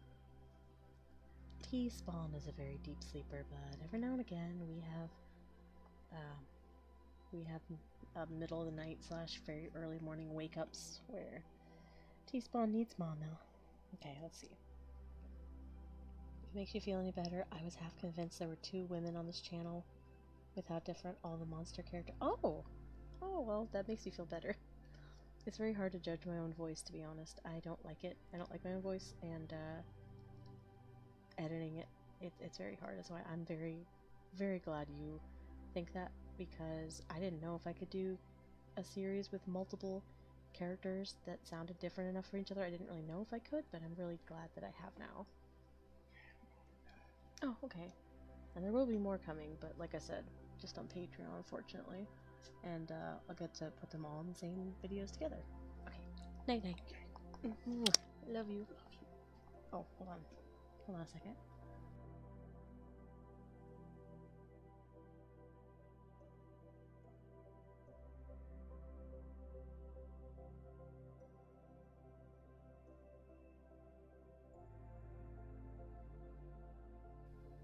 T-Spawn is a very deep sleeper, but every now and again we have middle of the night / very early morning wake-ups where T-Spawn needs mama. Okay, let's see. If it makes you feel any better, I was half convinced there were 2 women on this channel with how different all the monster characters— Oh, well, that makes me feel better. It's very hard to judge my own voice, to be honest. I don't like it. I don't like my own voice, and editing it's very hard. That's why I'm very, very glad you think that, because I didn't know if I could do a series with multiple characters that sounded different enough for each other. I didn't really know if I could, but I'm really glad that I have now. Oh, okay. And there will be more coming, but like I said, just on Patreon, unfortunately. And I'll get to put them all in the same videos together. Okay. Night night. Love you. Oh, hold on. Hold on a second.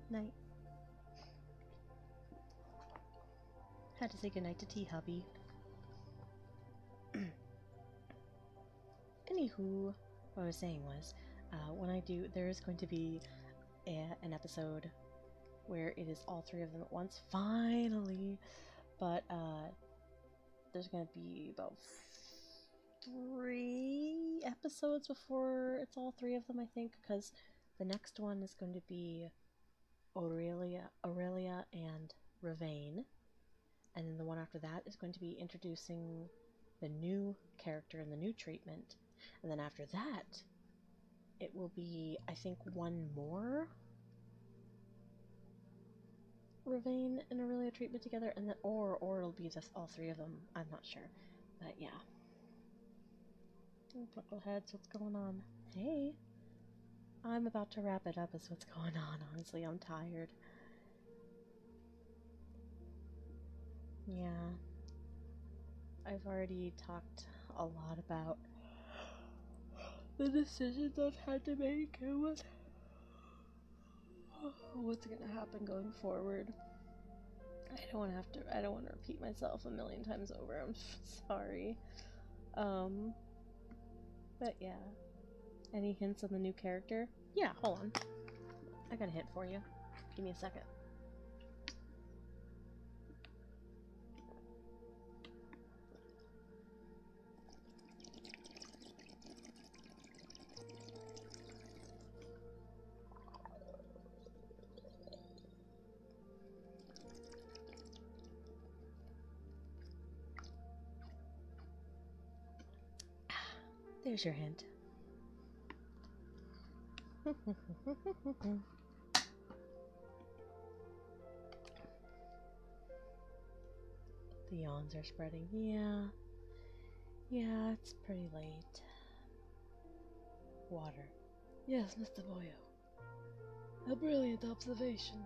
Night. Had to say goodnight to Tea Hubby. Anywho, what I was saying was, when I do, there is going to be an episode where it is all 3 of them at once, finally, but there's going to be about 3 episodes before it's all 3 of them, I think, because the next one is going to be Aurelia and Ravane, and then the one after that is going to be introducing the new character and the new treatment, and then after that it will be, I think, one more Ravane and Aurelia treatment together, and then or it'll be just all 3 of them. I'm not sure, but yeah. Buckleheads, what's going on? Hey, I'm about to wrap it up. Is what's going on. Honestly, I'm tired. Yeah, I've already talked a lot about the decisions I've had to make and what's gonna happen going forward. I don't want to repeat myself a million times over. I'm sorry. But yeah. Any hints on the new character? Yeah, hold on. I got a hint for you. Give me a second. There's your hint. The yawns are spreading. Yeah, it's pretty late. Water. Yes, Mr. Boyo. A brilliant observation.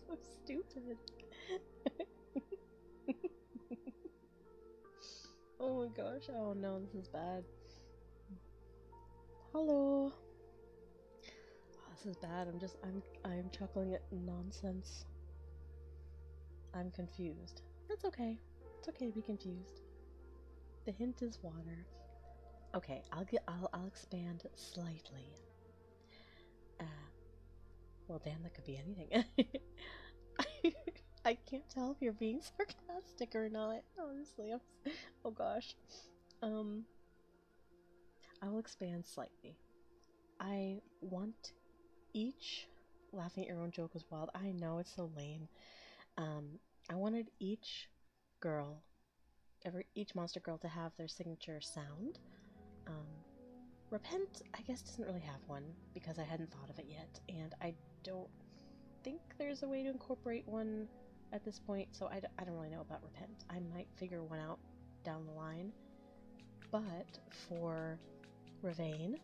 So stupid. Oh my gosh. Oh no, this is bad. Hello. Oh, this is bad. I'm chuckling at nonsense. I'm confused. That's okay. It's okay to be confused. The hint is water. Okay, I'll expand slightly. Well, damn, that could be anything. I can't tell if you're being sarcastic or not. Honestly, oh gosh. I will expand slightly. I want each laughing at your own joke was wild. I know it's so lame. I wanted each girl, each monster girl, to have their signature sound. Repent, I guess, doesn't really have one because I hadn't thought of it yet, and I don't think there's a way to incorporate one at this point, so I don't really know about Repent. I might figure one out down the line. But for Ravain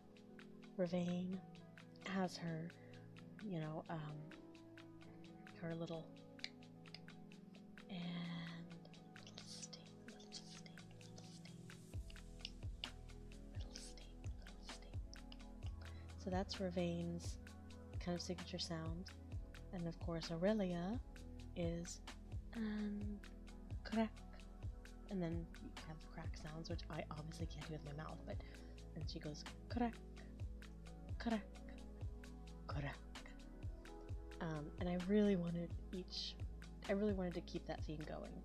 has her, you know, her little, and little sting. So that's Ravain's kind of signature sound. And of course Aurelia is crack. And then you have the crack sounds, which I obviously can't do with my mouth, but and she goes crack, crack, crack. And I really wanted to keep that theme going.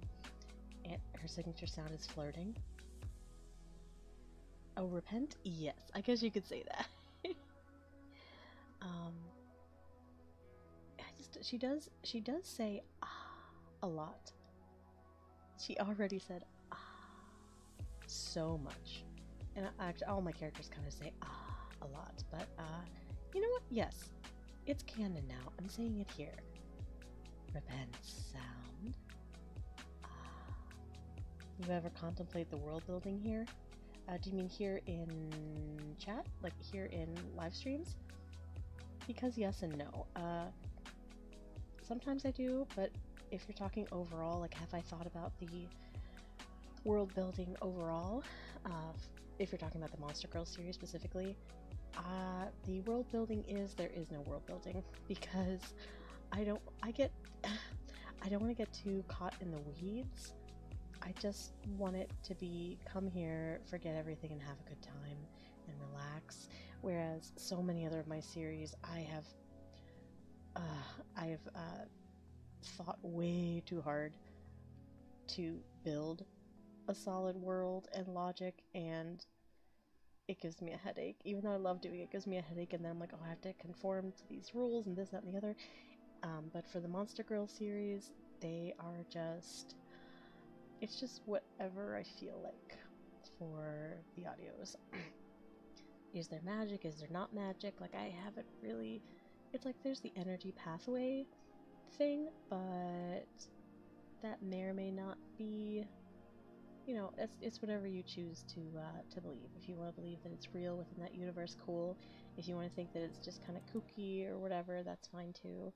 And her signature sound is flirting. Oh, repent? Yes, I guess you could say that. She does say a lot. She already said so much. And actually all my characters kind of say a lot, but you know what? Yes. It's canon now. I'm saying it here. Repent sound. You ever contemplate the world building here? Do you mean here in chat? Like here in live streams? Because yes and no. Sometimes I do, but if you're talking overall, like have I thought about the world building overall? If you're talking about the Monster Girl series specifically, the world building there is no world building because I don't want to get too caught in the weeds. I just want it to be come here, forget everything, and have a good time and relax. Whereas so many other of my series, I have thought way too hard to build a solid world and logic, and it gives me a headache. Even though I love doing it, it gives me a headache, and then I'm like, oh, I have to conform to these rules and this, that, and the other. But for the Monster Girl series, they are just... it's just whatever I feel like for the audios. Is there magic? Is there not magic? Like, I haven't really... it's like there's the energy pathway thing, but that may or may not be... you know, it's whatever you choose to believe. If you want to believe that it's real within that universe, cool. If you want to think that it's just kind of kooky or whatever, that's fine too.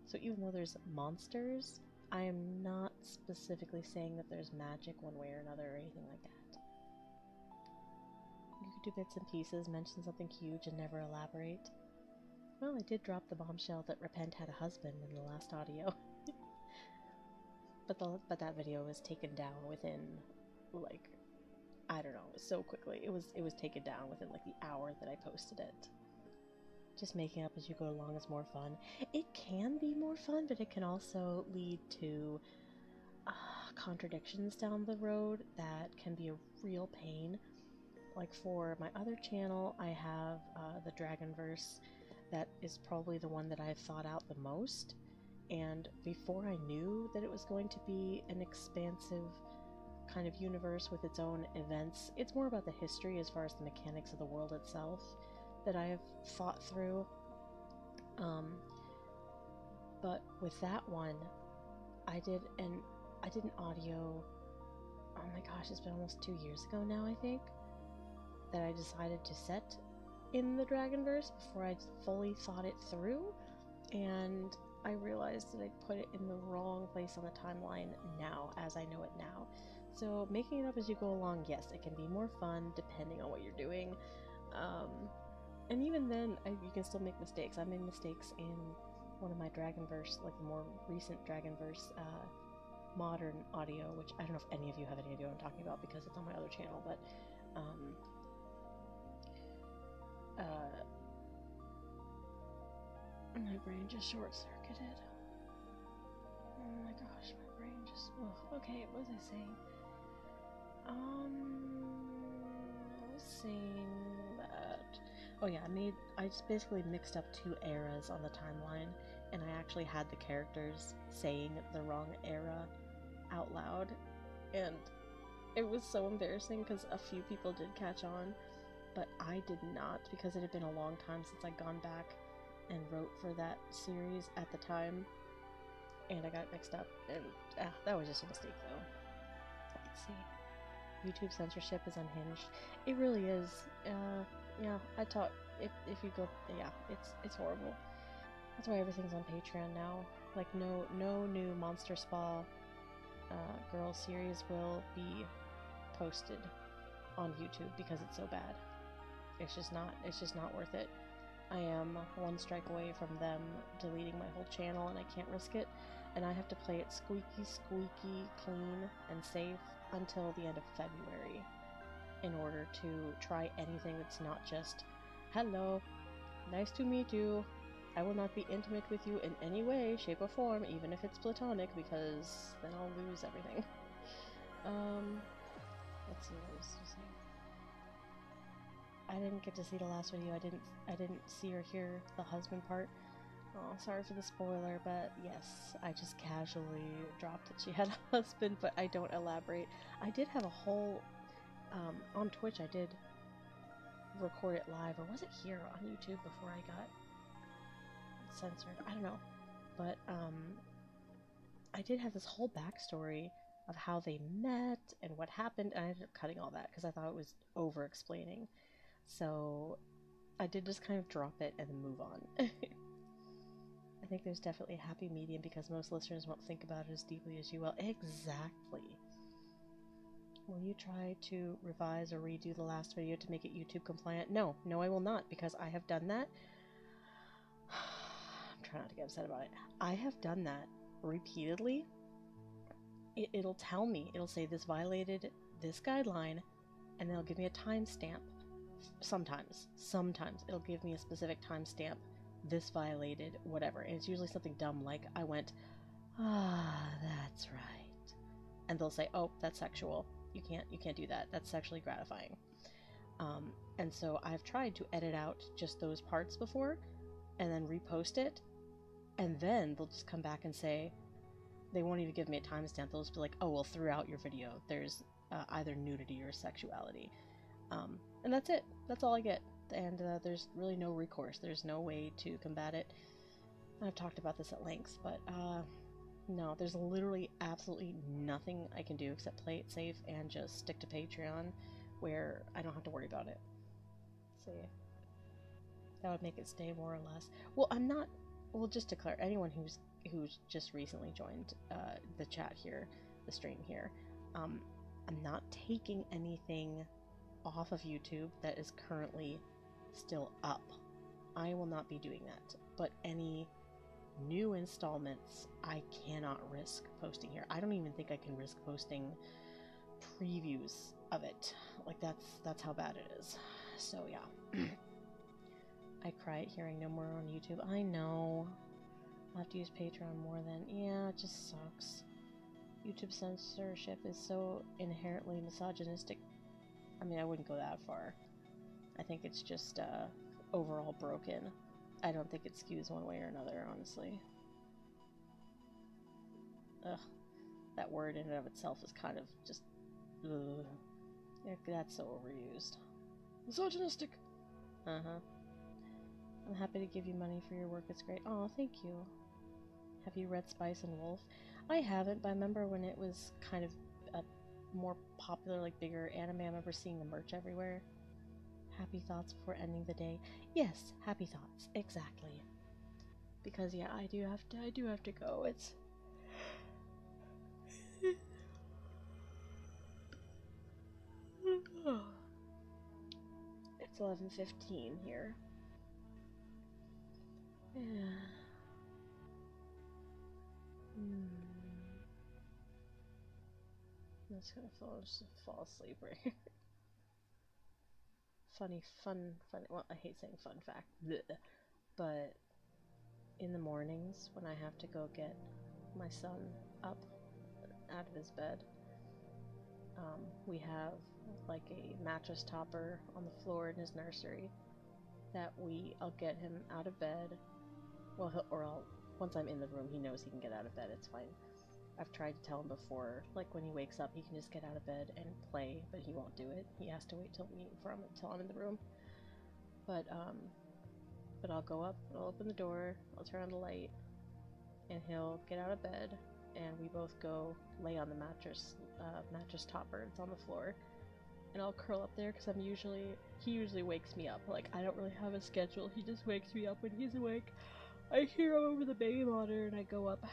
So even though there's monsters, I am not specifically saying that there's magic one way or another or anything like that. You could do bits and pieces, mention something huge, and never elaborate. Well, I did drop the bombshell that Repent had a husband in the last audio. but that video was taken down within, like, I don't know, so quickly. It was taken down within like the hour that I posted it. Just making up as you go along is more fun. It can be more fun, but it can also lead to contradictions down the road that can be a real pain. Like for my other channel, I have the Dragonverse. That is probably the one that I've thought out the most. And before I knew that it was going to be an expansive kind of universe with its own events, it's more about the history as far as the mechanics of the world itself that I have thought through. But with that one, I did an audio, oh my gosh, it's been almost 2 years ago now, I think, that I decided to set in the Dragonverse before I fully thought it through, and I realized that I put it in the wrong place on the timeline now, as I know it now. So making it up as you go along, yes, it can be more fun depending on what you're doing. And even then, you can still make mistakes. I made mistakes in one of my Dragonverse, like the more recent Dragonverse modern audio, which I don't know if any of you have any idea what I'm talking about because it's on my other channel, but my brain just short-circuited. Oh my gosh, my brain just... Oh, okay, what was I saying? I was saying that... Oh yeah, I just basically mixed up 2 eras on the timeline, and I actually had the characters saying the wrong era out loud, and it was so embarrassing because a few people did catch on, but I did not, because it had been a long time since I'd gone back and wrote for that series at the time, and I got mixed up, and that was just a mistake though. Let's see. YouTube censorship is unhinged. It really is. Yeah, I taught, if you go, yeah, it's horrible. That's why everything's on Patreon now. Like, no new Monster Spa girl series will be posted on YouTube because it's so bad. It's just not worth it. I am 1 strike away from them deleting my whole channel, and I can't risk it, and I have to play it squeaky clean and safe until the end of February in order to try anything that's not just, hello, nice to meet you, I will not be intimate with you in any way, shape, or form, even if it's platonic, because then I'll lose everything. Let's see what I was saying. I didn't get to see the last video. I didn't see or hear the husband part. Oh, sorry for the spoiler, but yes, I just casually dropped that she had a husband, but I don't elaborate. I did have a whole, on Twitch I did record it live, or was it here on YouTube before I got censored? I don't know, but I did have this whole backstory of how they met and what happened, and I ended up cutting all that because I thought it was over-explaining. So I did just kind of drop it and then move on. I think there's definitely a happy medium because most listeners won't think about it as deeply as you will. Exactly. Will you try to revise or redo the last video to make it YouTube compliant? No, I will not, because I have done that. I'm trying not to get upset about it. I have done that repeatedly. It'll tell me, it'll say this violated this guideline, and it'll give me a timestamp. Sometimes it'll give me a specific timestamp, this violated whatever, and it's usually something dumb like I went, that's right, and they'll say, oh, that's sexual, you can't do that, that's sexually gratifying. And so I've tried to edit out just those parts before and then repost it, and then they'll just come back and say, they won't even give me a timestamp, they'll just be like, oh, well, throughout your video there's either nudity or sexuality. And that's it. That's all I get. And there's really no recourse. There's no way to combat it. I've talked about this at length, but no, there's literally absolutely nothing I can do except play it safe and just stick to Patreon, where I don't have to worry about it. So yeah, that would make it stay more or less. Well, I'm not. Well, just to clarify, anyone who's just recently joined the chat here, the stream here, I'm not taking anything off of YouTube that is currently still up. I will not be doing that, but any new installments, I cannot risk posting here. I don't even think I can risk posting previews of it. Like, that's how bad it is. So yeah. I cry at hearing no more on YouTube. I know. I'll have to use Patreon more than... Yeah, it just sucks. YouTube censorship is so inherently misogynistic. I mean, I wouldn't go that far. I think it's just overall broken. I don't think it skews one way or another, honestly. Ugh. That word in and of itself is kind of just... Ugh. Yeah, that's so overused. Misogynistic! Uh-huh. I'm happy to give you money for your work. It's great. Oh, thank you. Have you read Spice and Wolf? I haven't, but I remember when it was kind of a more popular, like bigger anime. I remember seeing the merch everywhere. Happy thoughts before ending the day. Yes, happy thoughts. Exactly. Because yeah, I do have to go. It's it's 11:15 here. Yeah. I'm just gonna fall asleep right here. Funny. Well, I hate saying fun fact, bleh. But in the mornings when I have to go get my son up out of his bed, we have like a mattress topper on the floor in his nursery that I'll get him out of bed. Well, once I'm in the room, he knows he can get out of bed. It's fine. I've tried to tell him before, like when he wakes up, he can just get out of bed and play, but he won't do it. He has to wait till I'm in the room. But I'll go up, I'll open the door, I'll turn on the light, and he'll get out of bed, and we both go lay on the mattress topper. It's on the floor, and I'll curl up there because he usually wakes me up. Like, I don't really have a schedule. He just wakes me up when he's awake. I hear him over the baby monitor, and I go up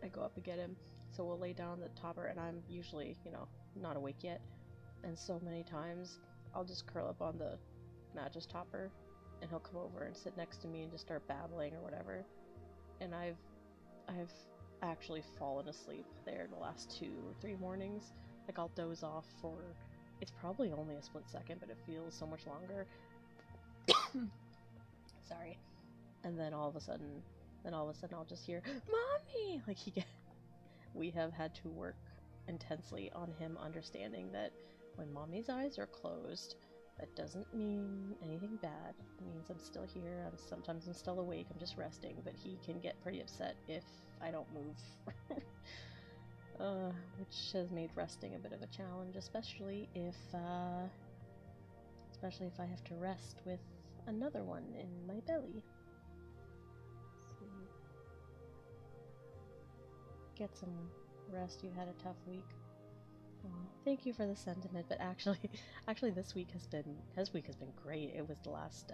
and get him. So we'll lay down the topper, and I'm usually, not awake yet. And so many times, I'll just curl up on the mattress topper, and he'll come over and sit next to me and just start babbling or whatever. And I've actually fallen asleep there the last 2 or 3 mornings. Like, I'll doze off for, it's probably only a split second, but it feels so much longer. Sorry. And then all of a sudden I'll just hear, "Mommy!" Like, we have had to work intensely on him understanding that when Mommy's eyes are closed, that doesn't mean anything bad. It means I'm still here. Sometimes I'm still awake. I'm just resting. But he can get pretty upset if I don't move. Which has made resting a bit of a challenge, especially if I have to rest with another one in my belly. Get some rest. You had a tough week. Thank you for the sentiment, but actually this week has been great. It was the last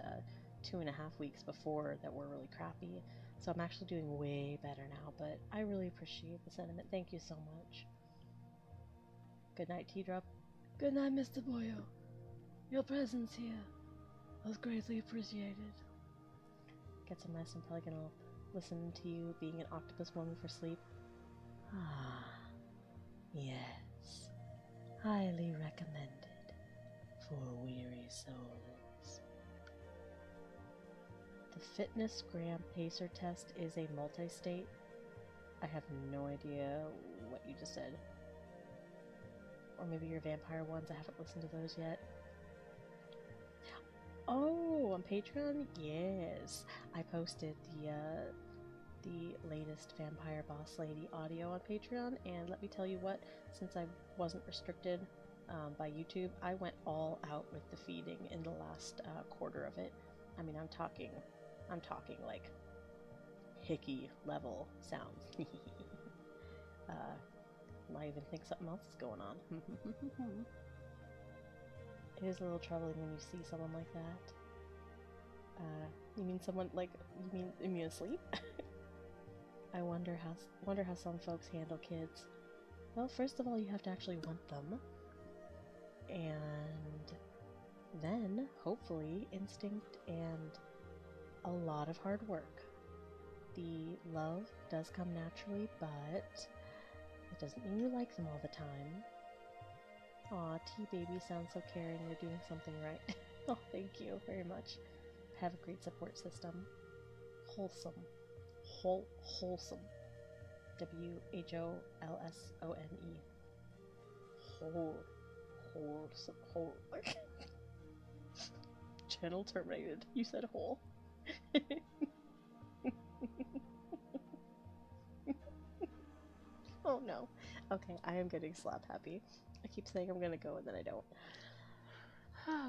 2.5 weeks before that were really crappy, so I'm actually doing way better now. But I really appreciate the sentiment. Thank you so much. Good night, Teardrop. Good night, Mr. Boyo. Your presence here was greatly appreciated. Get some rest. I'm probably gonna listen to you being an octopus woman for sleep. Ah, yes. Highly recommended for weary souls. The Fitness Gram Pacer test is a multi-state. I have no idea what you just said. Or maybe your vampire ones. I haven't listened to those yet. Oh, on Patreon? Yes. I posted the latest Vampire Boss Lady audio on Patreon, and let me tell you what, since I wasn't restricted by YouTube, I went all out with the feeding in the last quarter of it. I mean, I'm talking like hickey level sounds. I even think something else is going on. It is a little troubling when you see someone like that. You mean asleep? I wonder how some folks handle kids. Well, first of all, you have to actually want them. And then, hopefully, instinct and a lot of hard work. The love does come naturally, but it doesn't mean you like them all the time. Aw, T-Baby sounds so caring. You're doing something right. Oh, thank you very much. Have a great support system. Wholesome. Wholesome. WHOLSONE. Whole. Channel terminated. You said whole. Oh no. Okay, I am getting slap happy. I keep saying I'm gonna go and then I don't.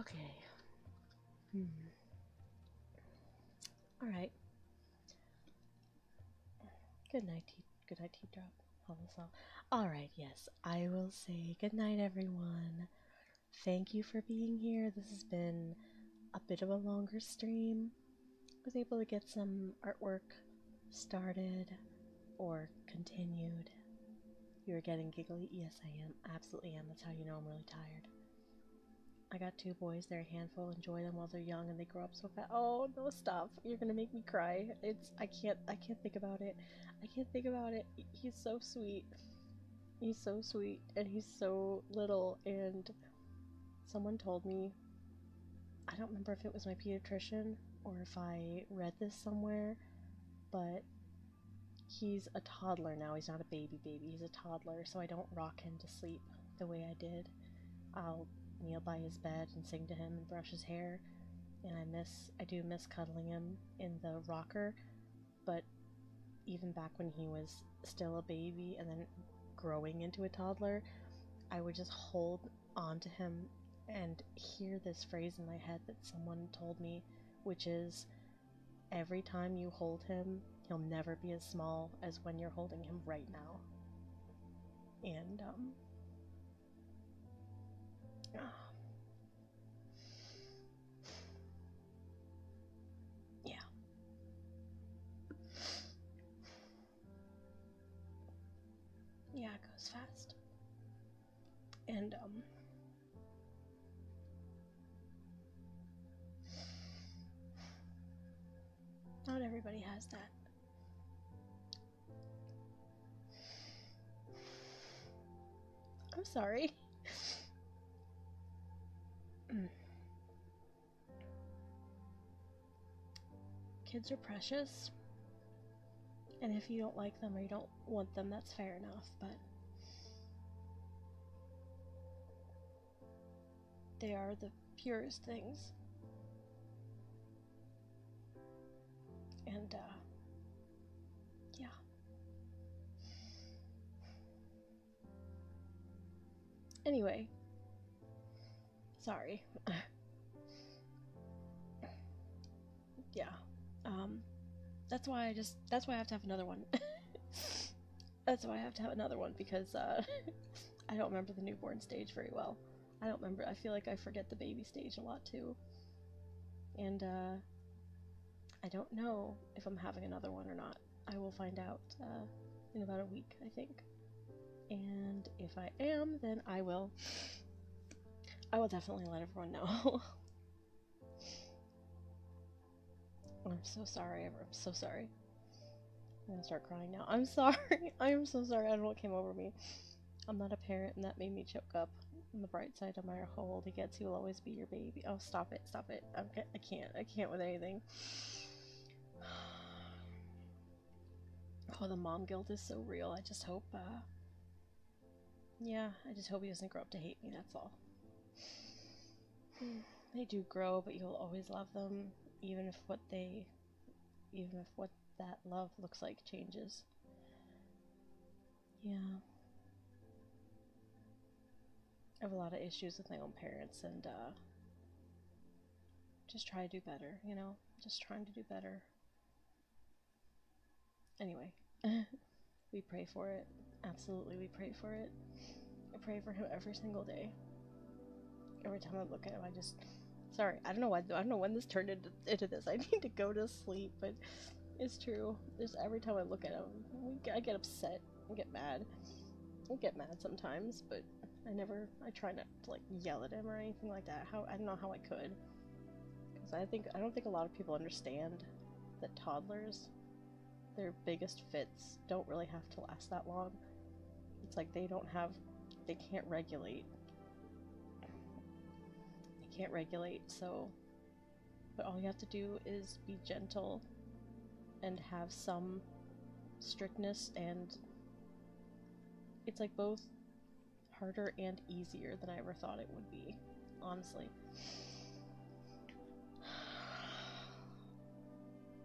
Okay. Alright. Good night, Teardrop. Alright, yes. I will say good night, everyone. Thank you for being here. This has been a bit of a longer stream. I was able to get some artwork started or continued. You are getting giggly? Yes, I am. Absolutely am. That's how you know I'm really tired. I got 2 boys. They're a handful. Enjoy them while they're young and they grow up so fast. Oh, no, stop. You're gonna make me cry. I can't think about it. I can't think about it. He's so sweet. He's so sweet. And he's so little. And someone told me, I don't remember if it was my pediatrician or if I read this somewhere, but he's a toddler now. He's not a baby. He's a toddler, so I don't rock him to sleep the way I did. I'll kneel by his bed and sing to him and brush his hair, and I do miss cuddling him in the rocker, but even back when he was still a baby and then growing into a toddler, I would just hold on to him and hear this phrase in my head that someone told me, which is, every time you hold him, he'll never be as small as when you're holding him right now. And, yeah. Yeah, it goes fast. And, not everybody has that. I'm sorry. Kids are precious, and if you don't like them or you don't want them, that's fair enough, but they are the purest things. And, yeah. Anyway. Sorry. Yeah. That's why I have to have another one. That's why I have to have another one, because, I don't remember the newborn stage very well. I feel like I forget the baby stage a lot, too. And, I don't know if I'm having another one or not. I will find out, in about a week, I think. And if I am, then I will definitely let everyone know. I'm so sorry, I'm so sorry. I'm gonna start crying now. I'm sorry. I am so sorry. I don't know what came over me. I'm not a parent, and that made me choke up. On the bright side, no matter how old he gets, he will always be your baby. Oh, stop it. I can't with anything. Oh, the mom guilt is so real. I just hope, yeah, I just hope he doesn't grow up to hate me, that's all. They do grow, but you'll always love them, even if what that love looks like changes. Yeah. I have a lot of issues with my own parents, and, just try to do better, you know? Just trying to do better. Anyway. We pray for it. Absolutely, we pray for it. I pray for him every single day. Every time I look at him, sorry, I don't know why. I don't know when this turned into this. I need to go to sleep, but it's true. Just every time I look at him, I get upset. I get mad. I get mad sometimes, but I try not to, like, yell at him or anything like that. I don't know how I could. Because I don't think a lot of people understand that toddlers their biggest fits don't really have to last that long. It's like they can't regulate. They can't regulate, so but all you have to do is be gentle and have some strictness, and it's like both harder and easier than I ever thought it would be, honestly.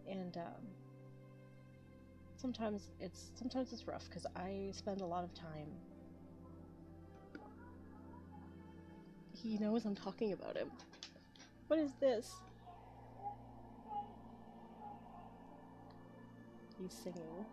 And sometimes it's rough because I spend a lot of time. He knows I'm talking about him. What is this? He's singing.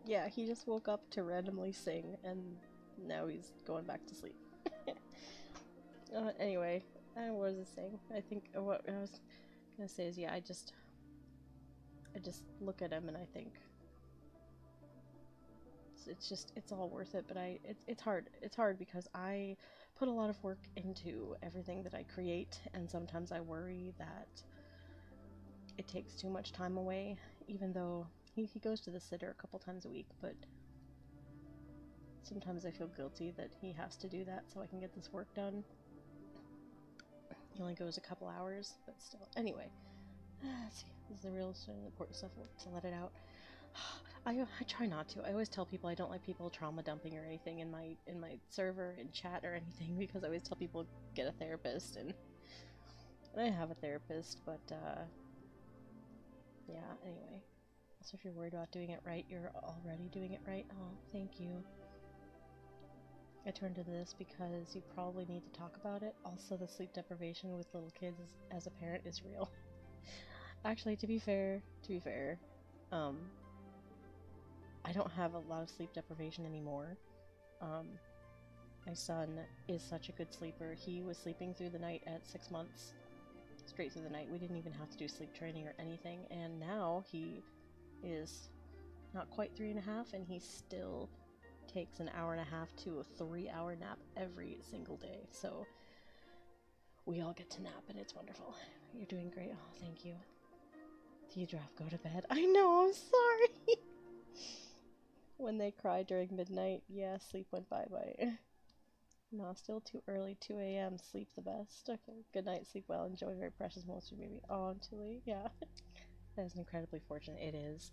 Yeah, he just woke up to randomly sing, and now he's going back to sleep. Anyway, what was I saying? I think what I was gonna say is, yeah, I just look at him and I think it's all worth it. But it's hard. It's hard because I put a lot of work into everything that I create, and sometimes I worry that it takes too much time away, even though he goes to the sitter a couple times a week, but sometimes I feel guilty that he has to do that so I can get this work done. He only goes a couple hours, but still. Anyway, let's see. This is the real important stuff to let it out. I try not to. I always tell people I don't like people trauma dumping or anything in my server, in chat or anything, because I always tell people get a therapist, and I have a therapist, but yeah, anyway. So if you're worried about doing it right, you're already doing it right. Oh, thank you. I turned to this because you probably need to talk about it. Also, the sleep deprivation with little kids as a parent is real. Actually, to be fair, I don't have a lot of sleep deprivation anymore. My son is such a good sleeper. He was sleeping through the night at 6 months, straight through the night. We didn't even have to do sleep training or anything, and now he is not quite 3.5, and he still takes an hour and a half to a 3-hour nap every single day. So we all get to nap, and it's wonderful. You're doing great. Oh, thank you. T-Drop, go to bed. I know, I'm sorry. When they cry during midnight, yeah, sleep went bye-bye. No, still too early, 2 a.m. Sleep the best. Okay, good night, sleep well, enjoy very precious moments with your baby. Oh, Tilly, yeah. That is incredibly fortunate. It is.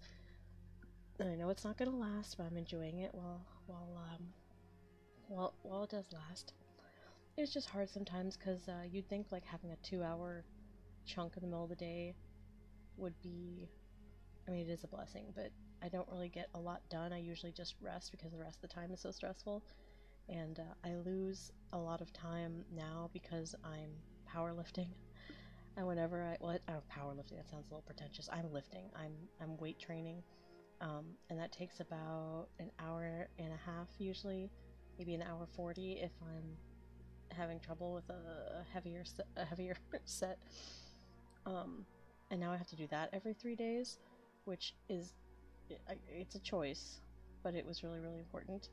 And I know it's not gonna last, but I'm enjoying it while it does last. It's just hard sometimes because you'd think like having a 2-hour chunk in the middle of the day would be, I mean, it is a blessing, but I don't really get a lot done. I usually just rest because the rest of the time is so stressful, and I lose a lot of time now because I'm powerlifting. And whenever powerlifting, that sounds a little pretentious. I'm lifting. I'm weight training. And that takes about an hour and a half usually, maybe an hour 40 if I'm having trouble with a heavier set. And now I have to do that every 3 days, which is it's a choice, but it was really, really important,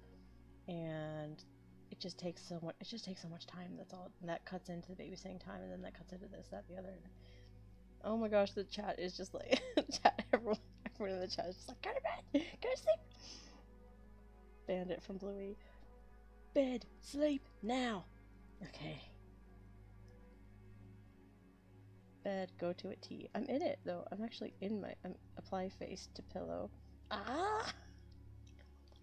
and it just takes so much time. That's all. And that cuts into the babysitting time, and then that cuts into this, that, the other. Oh my gosh, the chat is just like everyone in the chat is just like, go to bed, go to sleep. Bandit from Bluey, bed, sleep now. Okay. Bed, go to a T. I'm in it though. I'm actually in I'm apply face to pillow. Ah!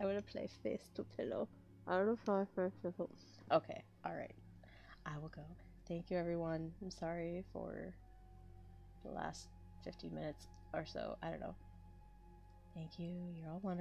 I would apply face to pillow. I don't apply face to pillow. Okay, alright. I will go. Thank you, everyone. I'm sorry for the last 15 minutes or so. I don't know. Thank you. You're all wonderful.